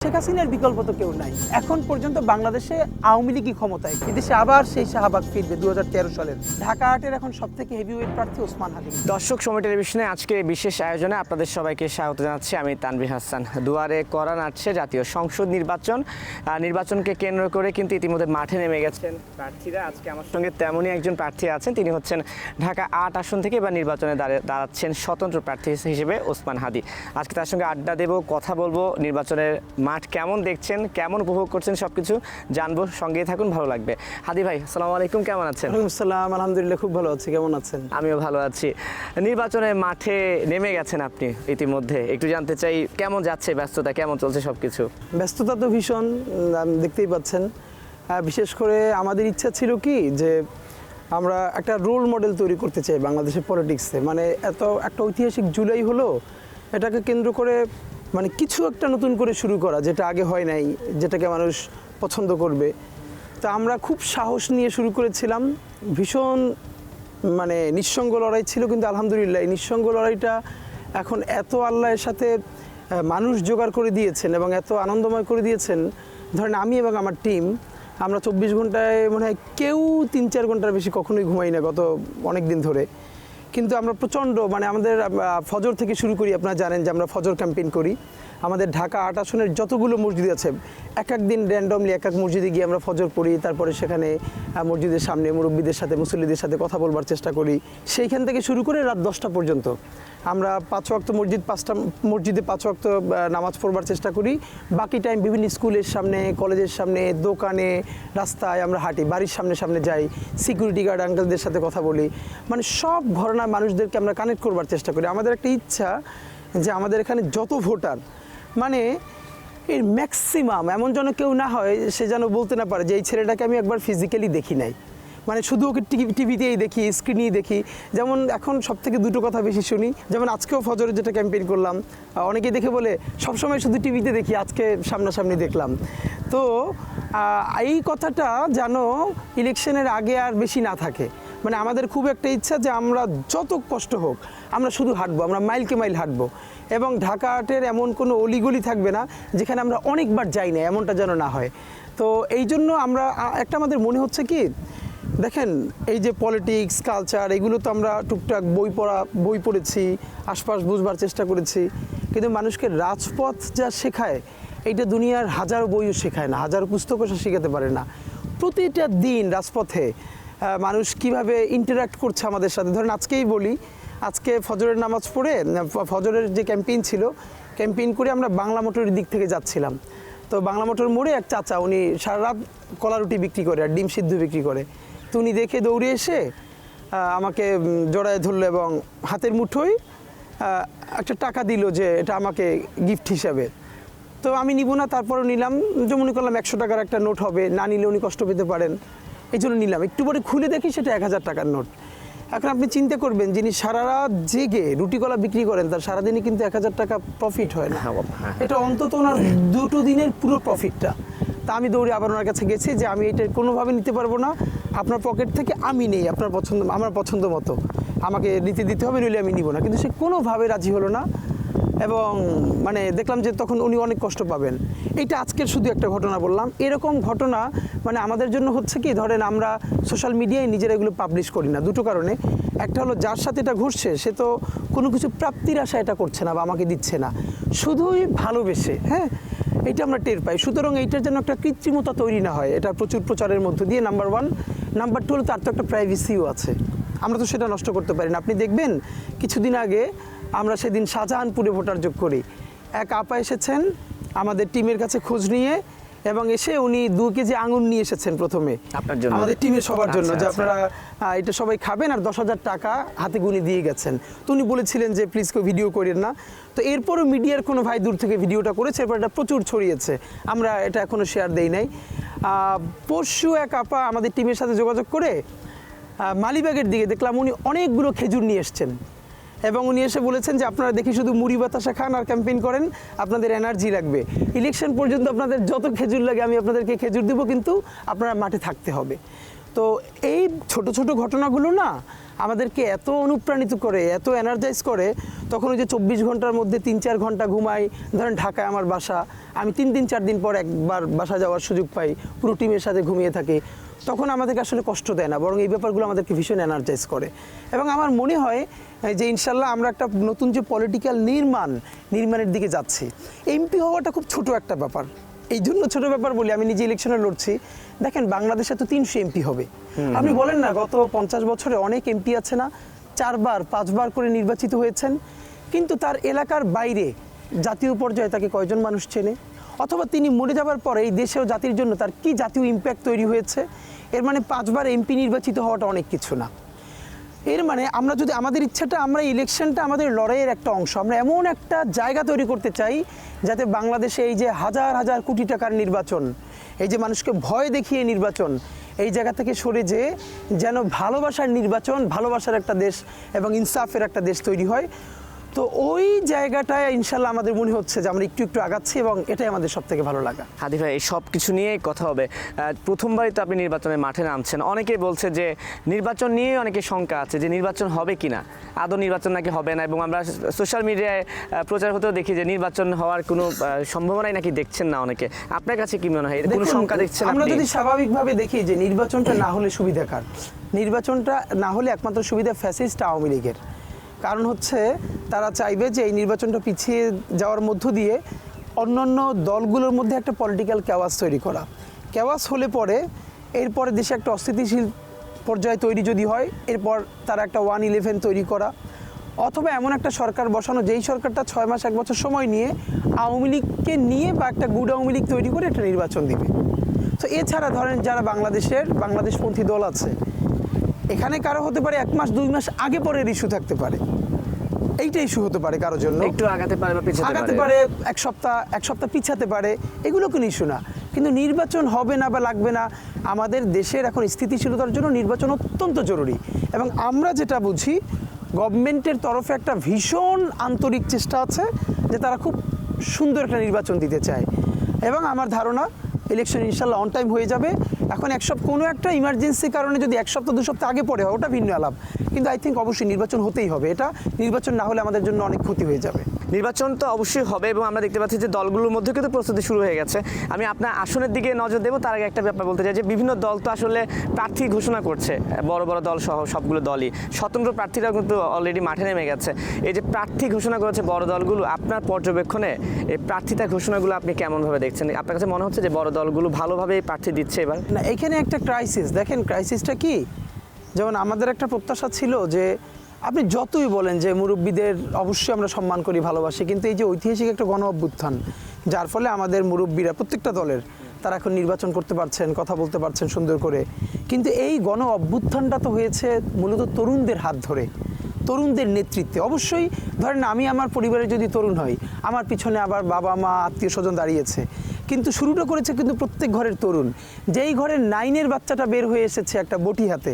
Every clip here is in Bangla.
শেখ হাসিনার বিকল্প তো কেউ নাই। এখন পর্যন্ত বাংলাদেশে আওয়ামী লীগই ক্ষমতায়, বিদেশে আবার সেই শাহবাগ ফিরবে 2013 সালের। ঢাকা আটের এখন সবথেকে হেভিওয়েট প্রার্থী ওসমান হাদি। দর্শক সময় টেলিভিশনে আজকে বিশেষ আয়োজনে আপনাদের সবাইকে স্বাগত জানাচ্ছি। আমি তানভীর হাসান। দুয়ারে কড়া নাড়ছে জাতীয় সংসদ নির্বাচনকে কেন্দ্র করে কিন্তু ইতিমধ্যে মাঠে নেমে গেছেন প্রার্থীরা। আজকে আমার সঙ্গে তেমনই একজন প্রার্থী আছেন, তিনি হচ্ছেন ঢাকা 8 আসন থেকে এবার নির্বাচনে দাঁড়াচ্ছেন স্বতন্ত্র প্রার্থী হিসেবে ওসমান হাদি। আজকে তার সঙ্গে আড্ডা দেব, কথা বলবো, নির্বাচনের মাঠ কেমন দেখছেন, কেমন উপভোগ করছেন সবকিছু জানবো। সঙ্গেই থাকুন, ভালো লাগবে। হাদি ভাই, আসসালামু আলাইকুম, কেমন আছেন? ওয়ালাইকুম আসসালাম, আলহামদুলিল্লাহ খুব ভালো আছি। কেমন আছেন? আমিও ভালো আছি। নির্বাচনের মাঠে নেমে গেছেন আপনি ইতিমধ্যে, একটু জানতে চাই কেমন যাচ্ছে ব্যস্ততা, কেমন চলছে সবকিছু? ব্যস্ততা তো ভীষণ, দেখতেই পাচ্ছেন। বিশেষ করে আমাদের ইচ্ছা ছিল কি যে আমরা একটা রোল মডেল তৈরি করতে চাই বাংলাদেশের পলিটিক্সে। মানে একটা ঐতিহাসিক জুলাই হলো, এটাকে কেন্দ্র করে মানে কিছু একটা নতুন করে শুরু করা, যেটা আগে হয় নাই, যেটাকে মানুষ পছন্দ করবে। তো আমরা খুব সাহস নিয়ে শুরু করেছিলাম। ভীষণ মানে নিঃসঙ্গ লড়াই ছিল, কিন্তু আলহামদুলিল্লাহ এই নিঃসঙ্গ লড়াইটা এখন এত আল্লাহর সাথে মানুষ জোগাড় করে দিয়েছেন এবং এত আনন্দময় করে দিয়েছেন। ধরেন আমি এবং আমার টিম, আমরা 24 ঘন্টায় মনে হয় কেউ 3-4 ঘন্টার বেশি কখনোই ঘুমাই না গত অনেক দিন ধরে। কিন্তু আমরা প্রচণ্ড মানে আমাদের ফজর থেকে শুরু করি। আপনারা জানেন যে আমরা ফজর ক্যাম্পেইন করি। আমাদের ঢাকা 8 আসনের যতগুলো মসজিদ আছে, এক দিন র্যান্ডমলি এক মসজিদে গিয়ে আমরা ফজর পড়ি। তারপরে সেখানে মসজিদের সামনে মুরব্বীদের সাথে, মুসল্লিদের সাথে কথা বলবার চেষ্টা করি। সেইখান থেকে শুরু করে রাত 10টা পর্যন্ত আমরা 5 ওয়াক্ত পাঁচটা মসজিদে 5 ওয়াক্ত নামাজ পড়বার চেষ্টা করি। বাকি টাইম বিভিন্ন স্কুলের সামনে, কলেজের সামনে, দোকানে, রাস্তায় আমরা হাঁটি, বাড়ির সামনে যাই, সিকিউরিটি গার্ড আঙ্কেলদের সাথে কথা বলি। মানে সব ঘরানার মানুষদেরকে আমরা কানেক্ট করবার চেষ্টা করি। আমাদের একটা ইচ্ছা যে আমাদের এখানে যত ভোটার, মানে এর ম্যাক্সিমাম এমন যেন কেউ না হয় সে যেন বলতে না পারে যে এই ছেলেটাকে আমি একবার ফিজিক্যালি দেখি নাই, মানে শুধু ওকে টিভিতেই দেখি, স্ক্রিনেই দেখি। যেমন এখন সব থেকে দুটো কথা বেশি শুনি, যেমন আজকেও ফজরে যেটা ক্যাম্পেইন করলাম, অনেকেই দেখে বলে সবসময় শুধু টিভিতে দেখি, আজকে সামনাসামনি দেখলাম। তো এই কথাটা যেন ইলেকশনের আগে আর বেশি না থাকে। মানে আমাদের খুব একটা ইচ্ছা যে আমরা যত কষ্ট হোক আমরা শুধু হাঁটবো, আমরা মাইলকে মাইল হাঁটবো। এবং ঢাকা আটের এমন কোনো অলিগলি থাকবে না যেখানে আমরা অনেকবার যাই না, এমনটা যেন না হয়। তো এই জন্য আমরা একটা আমাদের মনে হচ্ছে কি, দেখেন এই যে পলিটিক্স, কালচার, এগুলো তো আমরা টুকটাক বই পড়েছি, আশপাশ বুঝবার চেষ্টা করেছি, কিন্তু মানুষকে রাজপথ যা শেখায় এইটা দুনিয়ার হাজার বইও শেখায় না, হাজার পুস্তকও শেখাতে পারে না। প্রতিটা দিন রাজপথে মানুষ কিভাবে ইন্টারাক্ট করছে আমাদের সাথে। ধরেন আজকেই বলি, আজকে ফজরের নামাজ পড়ে, ফজরের যে ক্যাম্পেইন ছিল, ক্যাম্পেইন করে আমরা বাংলা মোটরের দিক থেকে যাচ্ছিলাম। তো বাংলা মোটর মোড়ে এক চাচা, উনি সারা রাত কলা রুটি বিক্রি করে আর ডিম সিদ্ধ বিক্রি করে। তো উনি দেখে দৌড়ে এসে আমাকে জড়ায় ধরলো এবং হাতের মুঠোয় একটা টাকা দিল যে এটা আমাকে গিফট হিসাবে। তো আমি নিব না, তারপরও নিলাম। যে মনে করলাম 100 টাকার একটা নোট হবে, না নিলে উনি কষ্ট পেতে পারেন, এই জন্য নিলাম। একটু পরে খুলে দেখি সেটা 1000 টাকার নোট। এখন আপনি চিন্তা করবেন, যিনি সারা রাত জেগে রুটি কলা বিক্রি করেন তার সারাদিনই কিন্তু 1000 টাকা প্রফিট হয় না। এটা অন্তত ওনার 2 দিনের পুরো প্রফিটটা। তা আমি দৌড়ে আবার ওনার কাছে গেছি যে আমি এটা কোনোভাবে নিতে পারবো না, আপনার পকেট থেকে আমি নেই, আমার পছন্দ মতো আমাকে দিতে হবে, নইলে আমি নিব না। কিন্তু সে কোনোভাবে রাজি হলো না এবং মানে দেখলাম যে তখন উনি অনেক কষ্ট পাবেন। এইটা আজকের শুধু একটা ঘটনা বললাম। এরকম ঘটনা মানে আমাদের জন্য হচ্ছে কি, ধরেন আমরা সোশ্যাল মিডিয়ায় নিজেরা এগুলো পাবলিশ করি না দুটো কারণে। একটা হলো যার সাথে এটা ঘটছে সে তো কোনো কিছু প্রাপ্তির আশা এটা করছে না বা আমাকে দিচ্ছে না, শুধুই ভালোবেসে, হ্যাঁ, এইটা আমরা টের পাই। সুতরাং এইটার যেন একটা কৃত্রিমতা তৈরি না হয়, এটা প্রচুর প্রচারের মধ্য দিয়ে, নাম্বার 1। নাম্বার 2 হলো তার তো একটা প্রাইভেসিও আছে, আমরা তো সেটা নষ্ট করতে পারি না। আপনি দেখবেন কিছুদিন আগে আমরা সেদিন শাহজাহানপুরে ভোটার যোগ করি, এক আপা এসেছেন আমাদের টিমের কাছে খোঁজ নিয়ে, এবং এসে উনি 2 কেজি আঙুর নিয়ে এসেছেন প্রথমে আপনার জন্য, আমাদের টিমের সবার জন্য, যে আপনারা এটা সবাই খাবেন, আর 10,000 টাকা হাতে গুনে দিয়ে গেছেন। তো উনি বলেছিলেন যে প্লিজ কেউ ভিডিও করেন না। তো এরপরও মিডিয়ার কোনো ভাই দূর থেকে ভিডিওটা করেছে, এরপর এটা প্রচুর ছড়িয়েছে, আমরা এটা এখনও শেয়ার দেই নাই। পরশু এক আপা আমাদের টিমের সাথে যোগাযোগ করে মালিবাগের দিকে দেখলাম উনি অনেকগুলো খেজুর নিয়ে এসছেন, এবং উনি এসে বলেছেন যে আপনারা দেখি শুধু মুড়ি বাতাসা খান আর ক্যাম্পেইন করেন, আপনাদের এনার্জি লাগবে, ইলেকশন পর্যন্ত আপনাদের যত খেজুর লাগে আমি আপনাদেরকে খেজুর দেবো, কিন্তু আপনারা মাঠে থাকতে হবে। তো এই ছোট ছোট ঘটনাগুলো না আমাদেরকে এত অনুপ্রাণিত করে, এত এনার্জাইজ করে। তখন ওই যে 24 ঘন্টার মধ্যে 3-4 ঘন্টা ঘুমাই, ধরেন ঢাকায় আমার বাসা, আমি 3-4 দিন পর একবার বাসা যাওয়ার সুযোগ পাই, পুরো টিমের সাথে ঘুমিয়ে থাকি। তখন আমাদেরকে আসলে কষ্ট দেয় না, বরং এই ব্যাপারগুলো আমাদেরকে ভীষণ এনার্জাইজ করে। এবং আমার মনে হয় যে ইনশাল্লাহ আমরা একটা নতুন যে পলিটিক্যাল নির্মাণের দিকে যাচ্ছি। এমপি হওয়াটা খুব ছোট একটা ব্যাপার, এই জন্য ছোট ব্যাপার বলি। আমি নিজে ইলেকশনে লড়ছি, দেখেন বাংলাদেশে তো 300 এমপি হবে। আপনি বলেন না, গত 50 বছরে অনেক এমপি আছে না, 4বার 5বার করে নির্বাচিত হয়েছেন, কিন্তু তার এলাকার বাইরে জাতীয় পর্যায়ে তাকে কয়জন মানুষ চেনে? অথবা তিনি মরে যাবার পরে এই দেশে ও জাতির জন্য তার কি জাতীয় ইম্প্যাক্ট তৈরি হয়েছে? এর মানে 5বার এমপি নির্বাচিত হওয়াটা অনেক কিছু না। এর মানে আমরা যদি আমাদের ইচ্ছাটা, আমরা ইলেকশনটা আমাদের লড়াইয়ের একটা অংশ, আমরা এমন একটা জায়গা তৈরি করতে চাই যাতে বাংলাদেশে এই যে হাজার হাজার কোটি টাকার নির্বাচন, এই যে মানুষকে ভয় দেখিয়ে নির্বাচন, এই জায়গা থেকে সরে যেন ভালোবাসার নির্বাচন, ভালোবাসার একটা দেশ এবং ইনসাফের একটা দেশ তৈরি হয়। তো ওই জায়গাটায় ইনশাল্লাহ আমাদের মনে হচ্ছে যে আমরা একটু একটু আগাচ্ছি এবং এটাই আমাদের সব থেকে ভালো লাগা। হাদি ভাই, এই সব কিছু নিয়েই কথা হবে। প্রথমবারই তো আপনি নির্বাচনের মাঠে নামছেন, অনেকেই বলছে যে নির্বাচন নিয়ে অনেকে শঙ্কা আছে যে নির্বাচন হবে কিনা, আদৌ নির্বাচন নাকি হবে না, এবং আমরা সোশ্যাল মিডিয়ায় প্রচার হতেও দেখি যে নির্বাচন হওয়ার কোনো সম্ভাবনাই নাকি দেখছেন না অনেকে। আপনার কাছে কি মনে হয়, কোনো শঙ্কা দেখছেন আমরা আপনি? যদি স্বাভাবিকভাবে দেখি যে নির্বাচনটা না হলে সুবিধা কার? নির্বাচনটা না হলে একমাত্র সুবিধা ফ্যাসিস্ট আওয়ামী লীগের। কারণ হচ্ছে তারা চাইবে যে এই নির্বাচনটা পিছিয়ে যাওয়ার মধ্য দিয়ে অন্যান্য দলগুলোর মধ্যে একটা পলিটিক্যাল ক্যাওয়াস তৈরি করা। ক্যাওয়াস হলে পরে এরপরে দেশে একটা অস্থিতিশীল পর্যায়ে তৈরি যদি হয়, এরপর তারা একটা 1-11 তৈরি করা, অথবা এমন একটা সরকার বসানো যেই সরকারটা 6 মাস 1 বছর সময় নিয়ে আওয়ামী লীগকে নিয়ে বা একটা গুড আওয়ামী লীগ তৈরি করে একটা নির্বাচন দিবে। তো এছাড়া ধরেন যারা বাংলাদেশপন্থী দল আছে, এখানে কারো হতে পারে 1 মাস 2 মাস আগে পরের ইস্যু থাকতে পারে, এইটা ইস্যু হতে পারে কারোর জন্য, একটু আগাতে পারে বা পিছাতে আগাতে পারে, এক সপ্তাহ পিছাতে পারে, এগুলো কোনো ইস্যু না। কিন্তু নির্বাচন হবে না বা লাগবে না, আমাদের দেশের এখন স্থিতিশীলতার জন্য নির্বাচন অত্যন্ত জরুরি। এবং আমরা যেটা বুঝি, গভর্নমেন্টের তরফে একটা ভীষণ আন্তরিক চেষ্টা আছে যে তারা খুব সুন্দর একটা নির্বাচন দিতে চায়। এবং আমার ধারণা ইলেকশন ইনশাল্লাহ অন টাইম হয়ে যাবে। এখন কোনো একটা ইমার্জেন্সি কারণে যদি 1 সপ্তাহ 2 সপ্তাহ আগে পড়ে হয়, ওটা ভিন্ন আলাপ, কিন্তু আই থিঙ্ক অবশ্যই নির্বাচন হতেই হবে। এটা নির্বাচন না হলে আমাদের জন্য অনেক ক্ষতি হয়ে যাবে। নির্বাচন তো অবশ্যই হবে, এবং আমরা দেখতে পাচ্ছি যে দলগুলোর মধ্যে কিন্তু প্রস্তুতি শুরু হয়ে গেছে। আমি আপনার আসনের দিকে নজর দেবো, তার আগে একটা ব্যাপার বলতে চাই যে বিভিন্ন দল তো আসলে প্রার্থী ঘোষণা করছে, বড় বড় দল সহ সবগুলো দলই, স্বতন্ত্র প্রার্থীরা কিন্তু অলরেডি মাঠে নেমে গেছে। এই যে প্রার্থী ঘোষণা করেছে বড় দলগুলো, আপনার পর্যবেক্ষণে এই প্রার্থিতা ঘোষণাগুলো আপনি কেমনভাবে দেখছেন? আপনার কাছে মনে হচ্ছে যে বড় দলগুলো ভালোভাবে প্রার্থী দিচ্ছে এবার? না, এখানে একটা ক্রাইসিস, দেখেন ক্রাইসিসটা কি, যেমন আমাদের একটা প্রত্যাশা ছিল যে আপনি যতই বলেন যে মুরব্বীদের অবশ্যই আমরা সম্মান করি, ভালোবাসি, কিন্তু এই যে ঐতিহাসিক একটা গণ অভ্যুত্থান, যার ফলে আমাদের মুরব্বীরা প্রত্যেকটা দলের তারা এখন নির্বাচন করতে পারছেন, কথা বলতে পারছেন সুন্দর করে, কিন্তু এই গণ অভ্যুত্থানটা তো হয়েছে মূলত তরুণদের হাত ধরে, তরুণদের নেতৃত্বে। অবশ্যই ধরেন আমি আমার পরিবারে যদি তরুণ হই, আমার পিছনে আবার বাবা মা আত্মীয় স্বজন দাঁড়িয়েছে, কিন্তু শুরুটা করেছে কিন্তু প্রত্যেক ঘরের তরুণ। যেই ঘরের 9-এর বাচ্চাটা বের হয়ে এসেছে একটা বটি হাতে,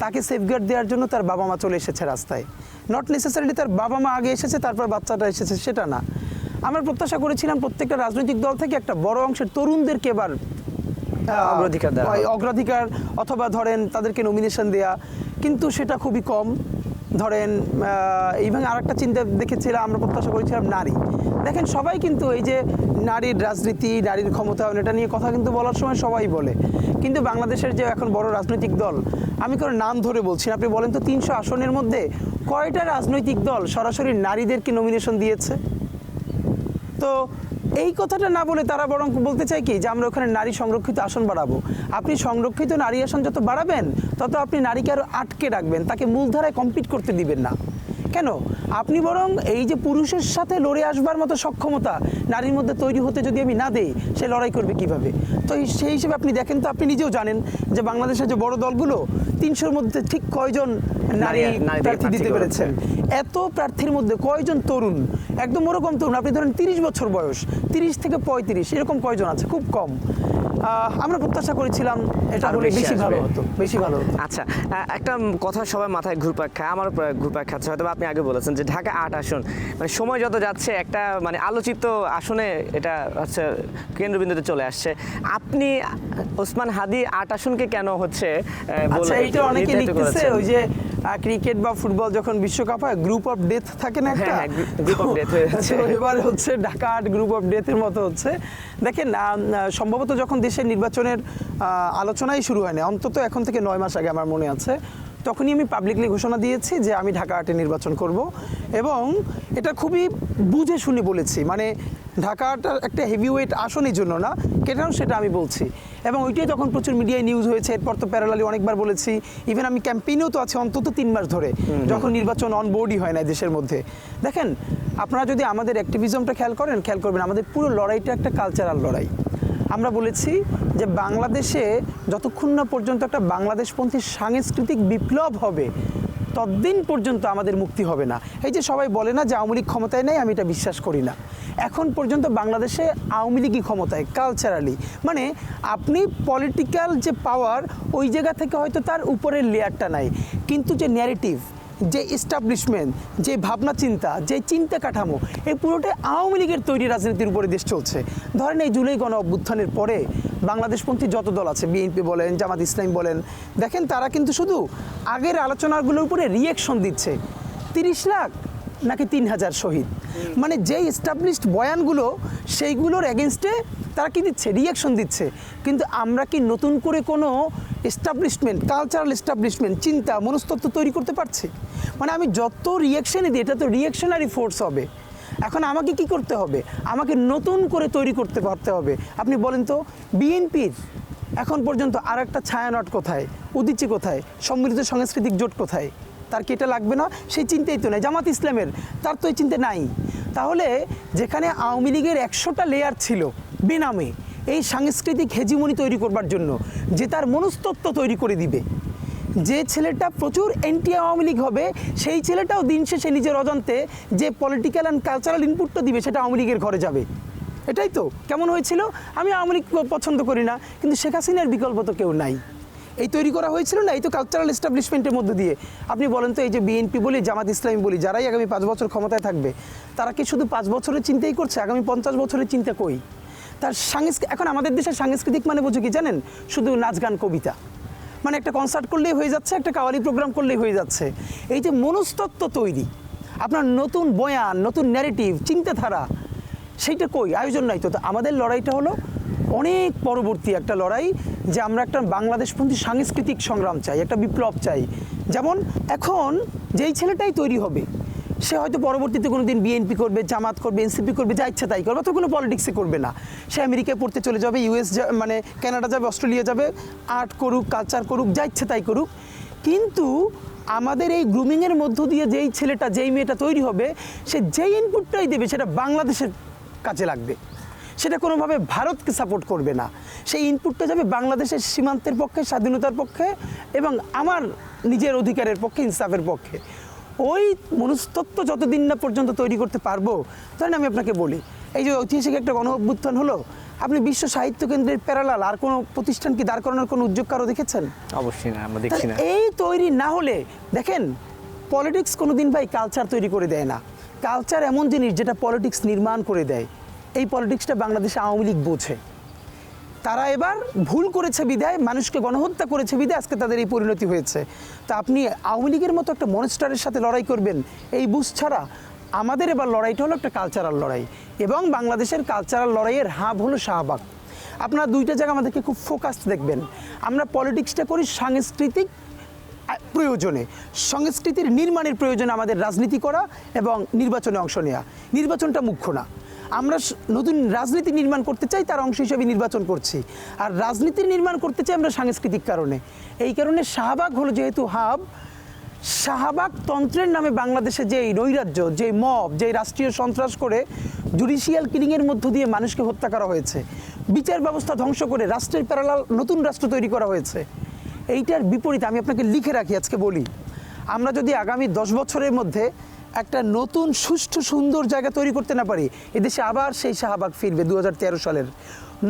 তাকে সেফগার্ড দেওয়ার জন্য তার বাবা মা চলে এসেছে রাস্তায়। নট নেসেসারিলি তার বাবা মা আগে এসেছে তারপর বাচ্চাটা এসেছে, সেটা না। আমরা প্রত্যাশা করেছিলাম প্রত্যেকটা রাজনৈতিক দল থেকে একটা বড় অংশের তরুণদেরকে এবার অগ্রাধিকার অথবা ধরেন তাদেরকে নমিনেশন দেয়া, কিন্তু সেটা খুবই কম। ধরেন ইভেন আরেকটা চিন্তা দেখেছিলাম, আমরা প্রত্যাশা করেছিলাম নারী। দেখেন সবাই কিন্তু এই যে নারীর রাজনীতি, নারীর ক্ষমতায়ন, এটা নিয়ে কথা কিন্তু বলার সময় সবাই বলে, কিন্তু বাংলাদেশের যে এখন বড় রাজনৈতিক দল, আমি কোনো নাম ধরে বলছি না, আপনি বলেন তো 300 আসনের মধ্যে কয়টা রাজনৈতিক দল সরাসরি নারীদেরকে নমিনেশন দিয়েছে? তো এই কথাটা না বলে তারা বরং বলতে চাই কি যে আমরা ওখানে নারী সংরক্ষিত আসন বাড়াবো। আপনি সংরক্ষিত নারী আসন যত বাড়াবেন তত আপনি নারীকে আরও আটকে রাখবেন, তাকে মূলধারায় কম্পিট করতে দিবেন না। কেন? আপনি বরং এই যে পুরুষের সাথে লড়ে আসবার মতো সক্ষমতা নারীর মধ্যে তৈরি হতে যদি আমি না দেই, সে লড়াই করবে কিভাবে? তো সেই হিসেবে আপনি দেখেন তো, আপনি নিজেও জানেন যে বাংলাদেশের যে বড় দলগুলো 300-র মধ্যে ঠিক কয়জন নারী প্রার্থী দিতে পেরেছেন? এত প্রার্থীর মধ্যে কয়জন তরুণ, একদম ওরকম তরুণ, আপনি ধরেন 30 বছর বয়স, 30 থেকে 35 এরকম কয়জন আছে? খুব কম। আমরা প্রত্যাশা করেছিলাম এটা হলে বেশি ভালো হতো। আচ্ছা, একটা কথা সবাই মাথায় ঘুরপাক খায়, আমার ঘুরপাক খাচ্ছে, হয়তো আপনি আগে বলেছেন যে ঢাকা 8 আসন, মানে সময় যত যাচ্ছে একটা মানে আলোচিত আসনে এটা হচ্ছে কেন্দ্রবিন্দুতে চলে আসছে। আপনি ওসমান হাদি 8 আসনকে কেন হচ্ছে আচ্ছা, এইটা অনেকে নির্ধারিত লিখতেছে করেছেন? ওই যে ক্রিকেট বা ফুটবল যখন বিশ্বকাপ হয় গ্রুপ অফ ডেথ থাকে না একটা, হ্যাঁ, group of death হয়ে যাচ্ছে। তো এবার হচ্ছে ঢাকা 8 গ্রুপ অফ ডেথের মতো হচ্ছে। দেখেন সম্ভবত যখন দেশের নির্বাচনের আলোচনাই শুরু হয় না, অন্তত এখন থেকে 9 মাস আগে আমার মনে আছে, তখনই আমি পাবলিকলি ঘোষণা দিয়েছি যে আমি ঢাকা 8-এ নির্বাচন করব, এবং এটা খুবই বুঝে শুনে বলেছি। মানে ঢাকাটা একটা হেভিওয়েট আসন এই জন্য না, কেন সেটা আমি বলছি, এবং ওইটাই তখন প্রচুর মিডিয়ায় নিউজ হয়েছে। এরপর তো প্যারালালি অনেকবার বলেছি, ইভেন আমি ক্যাম্পেইনেও তো আছি অন্তত 3 মাস ধরে, যখন নির্বাচন অনবোর্ডই হয় না দেশের মধ্যে। দেখেন, আপনারা যদি আমাদের অ্যাক্টিভিজমটা খেয়াল করবেন আমাদের পুরো লড়াইটা একটা কালচারাল লড়াই। আমরা বলেছি যে বাংলাদেশে যতক্ষণ না পর্যন্ত একটা বাংলাদেশপন্থী সাংস্কৃতিক বিপ্লব হবে ততদিন পর্যন্ত আমাদের মুক্তি হবে না। এই যে সবাই বলে না যে আওয়ামী লীগ ক্ষমতায় নেই, আমি এটা বিশ্বাস করি না। এখন পর্যন্ত বাংলাদেশে আওয়ামী লীগই ক্ষমতায় কালচারালি, মানে আপনি পলিটিক্যাল যে পাওয়ার ওই জায়গা থেকে হয়তো তার উপরের লেয়ারটা নাই, কিন্তু যে ন্যারেটিভ, যে এস্টাবলিশমেন্ট, যে ভাবনা চিন্তা, যে চিন্তা কাঠামো, এই পুরোটাই আওয়ামী লীগের তৈরি রাজনীতির উপরে দেশ চলছে। ধরেন এই জুলাই গণ অভ্যুত্থানের পরে বাংলাদেশপন্থী যত দল আছে, বিএনপি বলেন, জামাত ইসলাম বলেন, দেখেন তারা কিন্তু শুধু আগের আলোচনাগুলোর উপরে রিয়েকশন দিচ্ছে। 30 লাখ নাকি 3000 শহীদ, মানে যেই এস্টাবলিশড বয়ানগুলো সেইগুলোর এগেনস্টে তারা কি দিচ্ছে, রিয়াকশন দিচ্ছে। কিন্তু আমরা কি নতুন করে কোনো এস্টাবলিশমেন্ট, কালচারাল এস্টাবলিশমেন্ট, চিন্তা, মনস্তত্ত্ব তৈরি করতে পারছি? মানে আমি যত রিয়াকশানই দিই, এটা তো রিয়াকশনারি ফোর্স হবে। এখন আমাকে কি করতে হবে? আমাকে নতুন করে তৈরি করতে পারতে হবে। আপনি বলেন তো, বিএনপির এখন পর্যন্ত আর একটা ছায়ানট কোথায়, উদীচী কোথায়, সম্মিলিত সাংস্কৃতিক জোট কোথায়? তার কি এটা লাগবে না? সেই চিন্তাই তো নাই। জামাত ইসলামের, তার তো এই চিন্তা নাই। তাহলে যেখানে আওয়ামী লীগের 100টা লেয়ার ছিল বেনামে এই সাংস্কৃতিক হেজিমনি তৈরি করবার জন্য, যে তার মনস্তত্ত্ব তৈরি করে দিবে, যে ছেলেটা প্রচুর অ্যান্টি আওয়ামী লীগ হবে, সেই ছেলেটাও দিন শেষে নিজের অজান্তে যে পলিটিক্যাল অ্যান্ড কালচারাল ইনপুটটা দিবে সেটা আওয়ামী লীগের ঘরে যাবে। এটাই তো কেমন হয়েছিল। আমি আওয়ামী লীগ পছন্দ করি না, কিন্তু শেখ হাসিনার বিকল্প তো কেউ নাই। এই তৈরি করা হয়েছিল না, এই তো কালচারাল এস্টাবলিশমেন্টের মধ্যে দিয়ে। আপনি বলেন তো, এই যে বিএনপি বলি, জামাত ইসলামী বলি, যারাই আগামী 5 বছর ক্ষমতায় থাকবে, তারা কি শুধু 5 বছরের চিন্তাই করছে? আগামী 50 বছরের চিন্তা কই? তার এখন আমাদের দেশের সাংস্কৃতিক মানে বুঝে কি জানেন? শুধু নাচ গান কবিতা, মানে একটা কনসার্ট করলেই হয়ে যাচ্ছে, একটা কাওয়ালি প্রোগ্রাম করলেই হয়ে যাচ্ছে। এই যে মনস্তত্ত্ব তৈরি, আপনার নতুন বয়ান, নতুন ন্যারেটিভ, চিন্তাধারা, সেইটা কই? আয়োজন নাই তো। আমাদের লড়াইটা হলো অনেক পরবর্তী একটা লড়াই, যে আমরা একটা বাংলাদেশপন্থী সাংস্কৃতিক সংগ্রাম চাই, একটা বিপ্লব চাই। যেমন এখন যেই ছেলেটাই তৈরি হবে, সে হয়তো পরবর্তীতে কোনো দিন বিএনপি করবে, জামাত করবে, এনসিপি করবে, যা ইচ্ছা তাই করবে, তো কোনো পলিটিক্সে করবে না। সে আমেরিকায় পড়তে চলে যাবে, ইউএস মানে কানাডা যাবে, অস্ট্রেলিয়া যাবে, আর্ট করুক, কালচার করুক, যা ইচ্ছা তাই করুক। কিন্তু আমাদের এই গ্রুমিংয়ের মধ্য দিয়ে যেই ছেলেটা, যেই মেয়েটা তৈরি হবে, সে যেই ইনপুটটাই দেবে সেটা বাংলাদেশের কাজে লাগবে, সেটা কোনোভাবে ভারতকে সাপোর্ট করবে না। সেই ইনপুটটা যাবে বাংলাদেশের সীমান্তের পক্ষে, স্বাধীনতার পক্ষে, এবং আমার নিজের অধিকারের পক্ষে, ইনসাফের পক্ষে। ওই মনস্তত্ত্ব যতদিন না পর্যন্ত তৈরি করতে পারবো, ধরেন আমি আপনাকে বলি, এই যে ঐতিহাসিক একটা গণ অভ্যুত্থান হলো, আপনি বিশ্ব সাহিত্য কেন্দ্রের প্যারালাল আর কোনো প্রতিষ্ঠান কি দাঁড় করানোর কোনো উদ্যোগ কারো দেখেছেন? অবশ্যই না, আমরা দেখছি না। এই তৈরি না হলে, দেখেন, পলিটিক্স কোনোদিন ভাই কালচার তৈরি করে দেয় না। কালচার এমন জিনিস যেটা পলিটিক্স নির্মাণ করে দেয়। এই পলিটিক্সটা বাংলাদেশে আওয়ামী লীগ বোঝে। তারা এবার ভুল করেছে বিধায়, মানুষকে গণহত্যা করেছে বিধায় আজকে তাদের এই পরিণতি হয়েছে। তা আপনি আওয়ামী লীগের মতো একটা মনস্টারের সাথে লড়াই করবেন এই বুঝ ছাড়া? আমাদের এবার লড়াইটা হলো একটা কালচারাল লড়াই, এবং বাংলাদেশের কালচারাল লড়াইয়ের হাব হলো শাহবাগ। আপনারা দুইটা জায়গা আমাদেরকে খুব ফোকাসড দেখবেন। আমরা পলিটিক্সটা করি সাংস্কৃতিক প্রয়োজনে, সংস্কৃতির নির্মাণের প্রয়োজনে আমাদের রাজনীতি করা এবং নির্বাচনে অংশ নেওয়া। নির্বাচনটা মুখ্য না। আমরা নতুন রাজনীতি নির্মাণ করতে চাই, তার অংশ হিসেবে নির্বাচন করছি। আর রাজনীতির নির্মাণ করতে চাই আমরা সাংস্কৃতিক কারণে। এই কারণে শাহবাগ হলো যেহেতু হাব, শাহবাগ তন্ত্রের নামে বাংলাদেশে যে নৈরাজ্য, যে মব, যে রাষ্ট্রীয় সন্ত্রাস করে জুডিশিয়াল কিলিংয়ের মধ্য দিয়ে মানুষকে হত্যা করা হয়েছে, বিচার ব্যবস্থা ধ্বংস করে রাষ্ট্রের প্যারালাল নতুন রাষ্ট্র তৈরি করা হয়েছে, এইটার বিপরীতে আমি আপনাকে লিখে রাখি, আজকে বলি, আমরা যদি আগামী 10 বছরের মধ্যে একটা নতুন সুষ্ঠু সুন্দর জায়গা তৈরি করতে না পারি, এদেশে আবার সেই শাহবাগ ফিরবে 2013 সালের।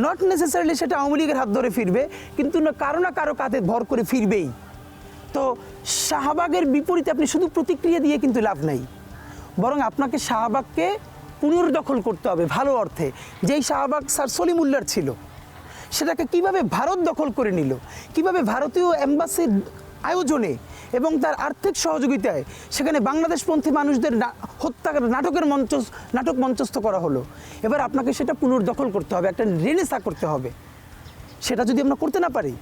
নট নেসেসারিলি সেটা আওয়ামী লীগের হাত ধরে ফিরবে, কিন্তু না কারো কাতে ভর করে ফিরবেই। তো শাহবাগের বিপরীতে আপনি শুধু প্রতিক্রিয়া দিয়ে কিন্তু লাভ নাই, বরং আপনাকে শাহবাগকে পুনর্দখল করতে হবে ভালো অর্থে। যেই শাহবাগ স্যার সলিমুল্লাহর ছিল, সেটাকে কিভাবে ভারত দখল করে নিল, কিভাবে ভারতীয় এম্বাসির আয়োজনে এবং তার আর্থিক সহযোগিতায় সেখানে বাংলাদেশপন্থী মানুষদের হত্যার নাটক মঞ্চস্থ করা হলো। এবার আপনাকে সেটা পুনর্দখল করতে হবে, একটা রেনেসাঁ করতে হবে। সেটা যদি আমরা করতে না পারি,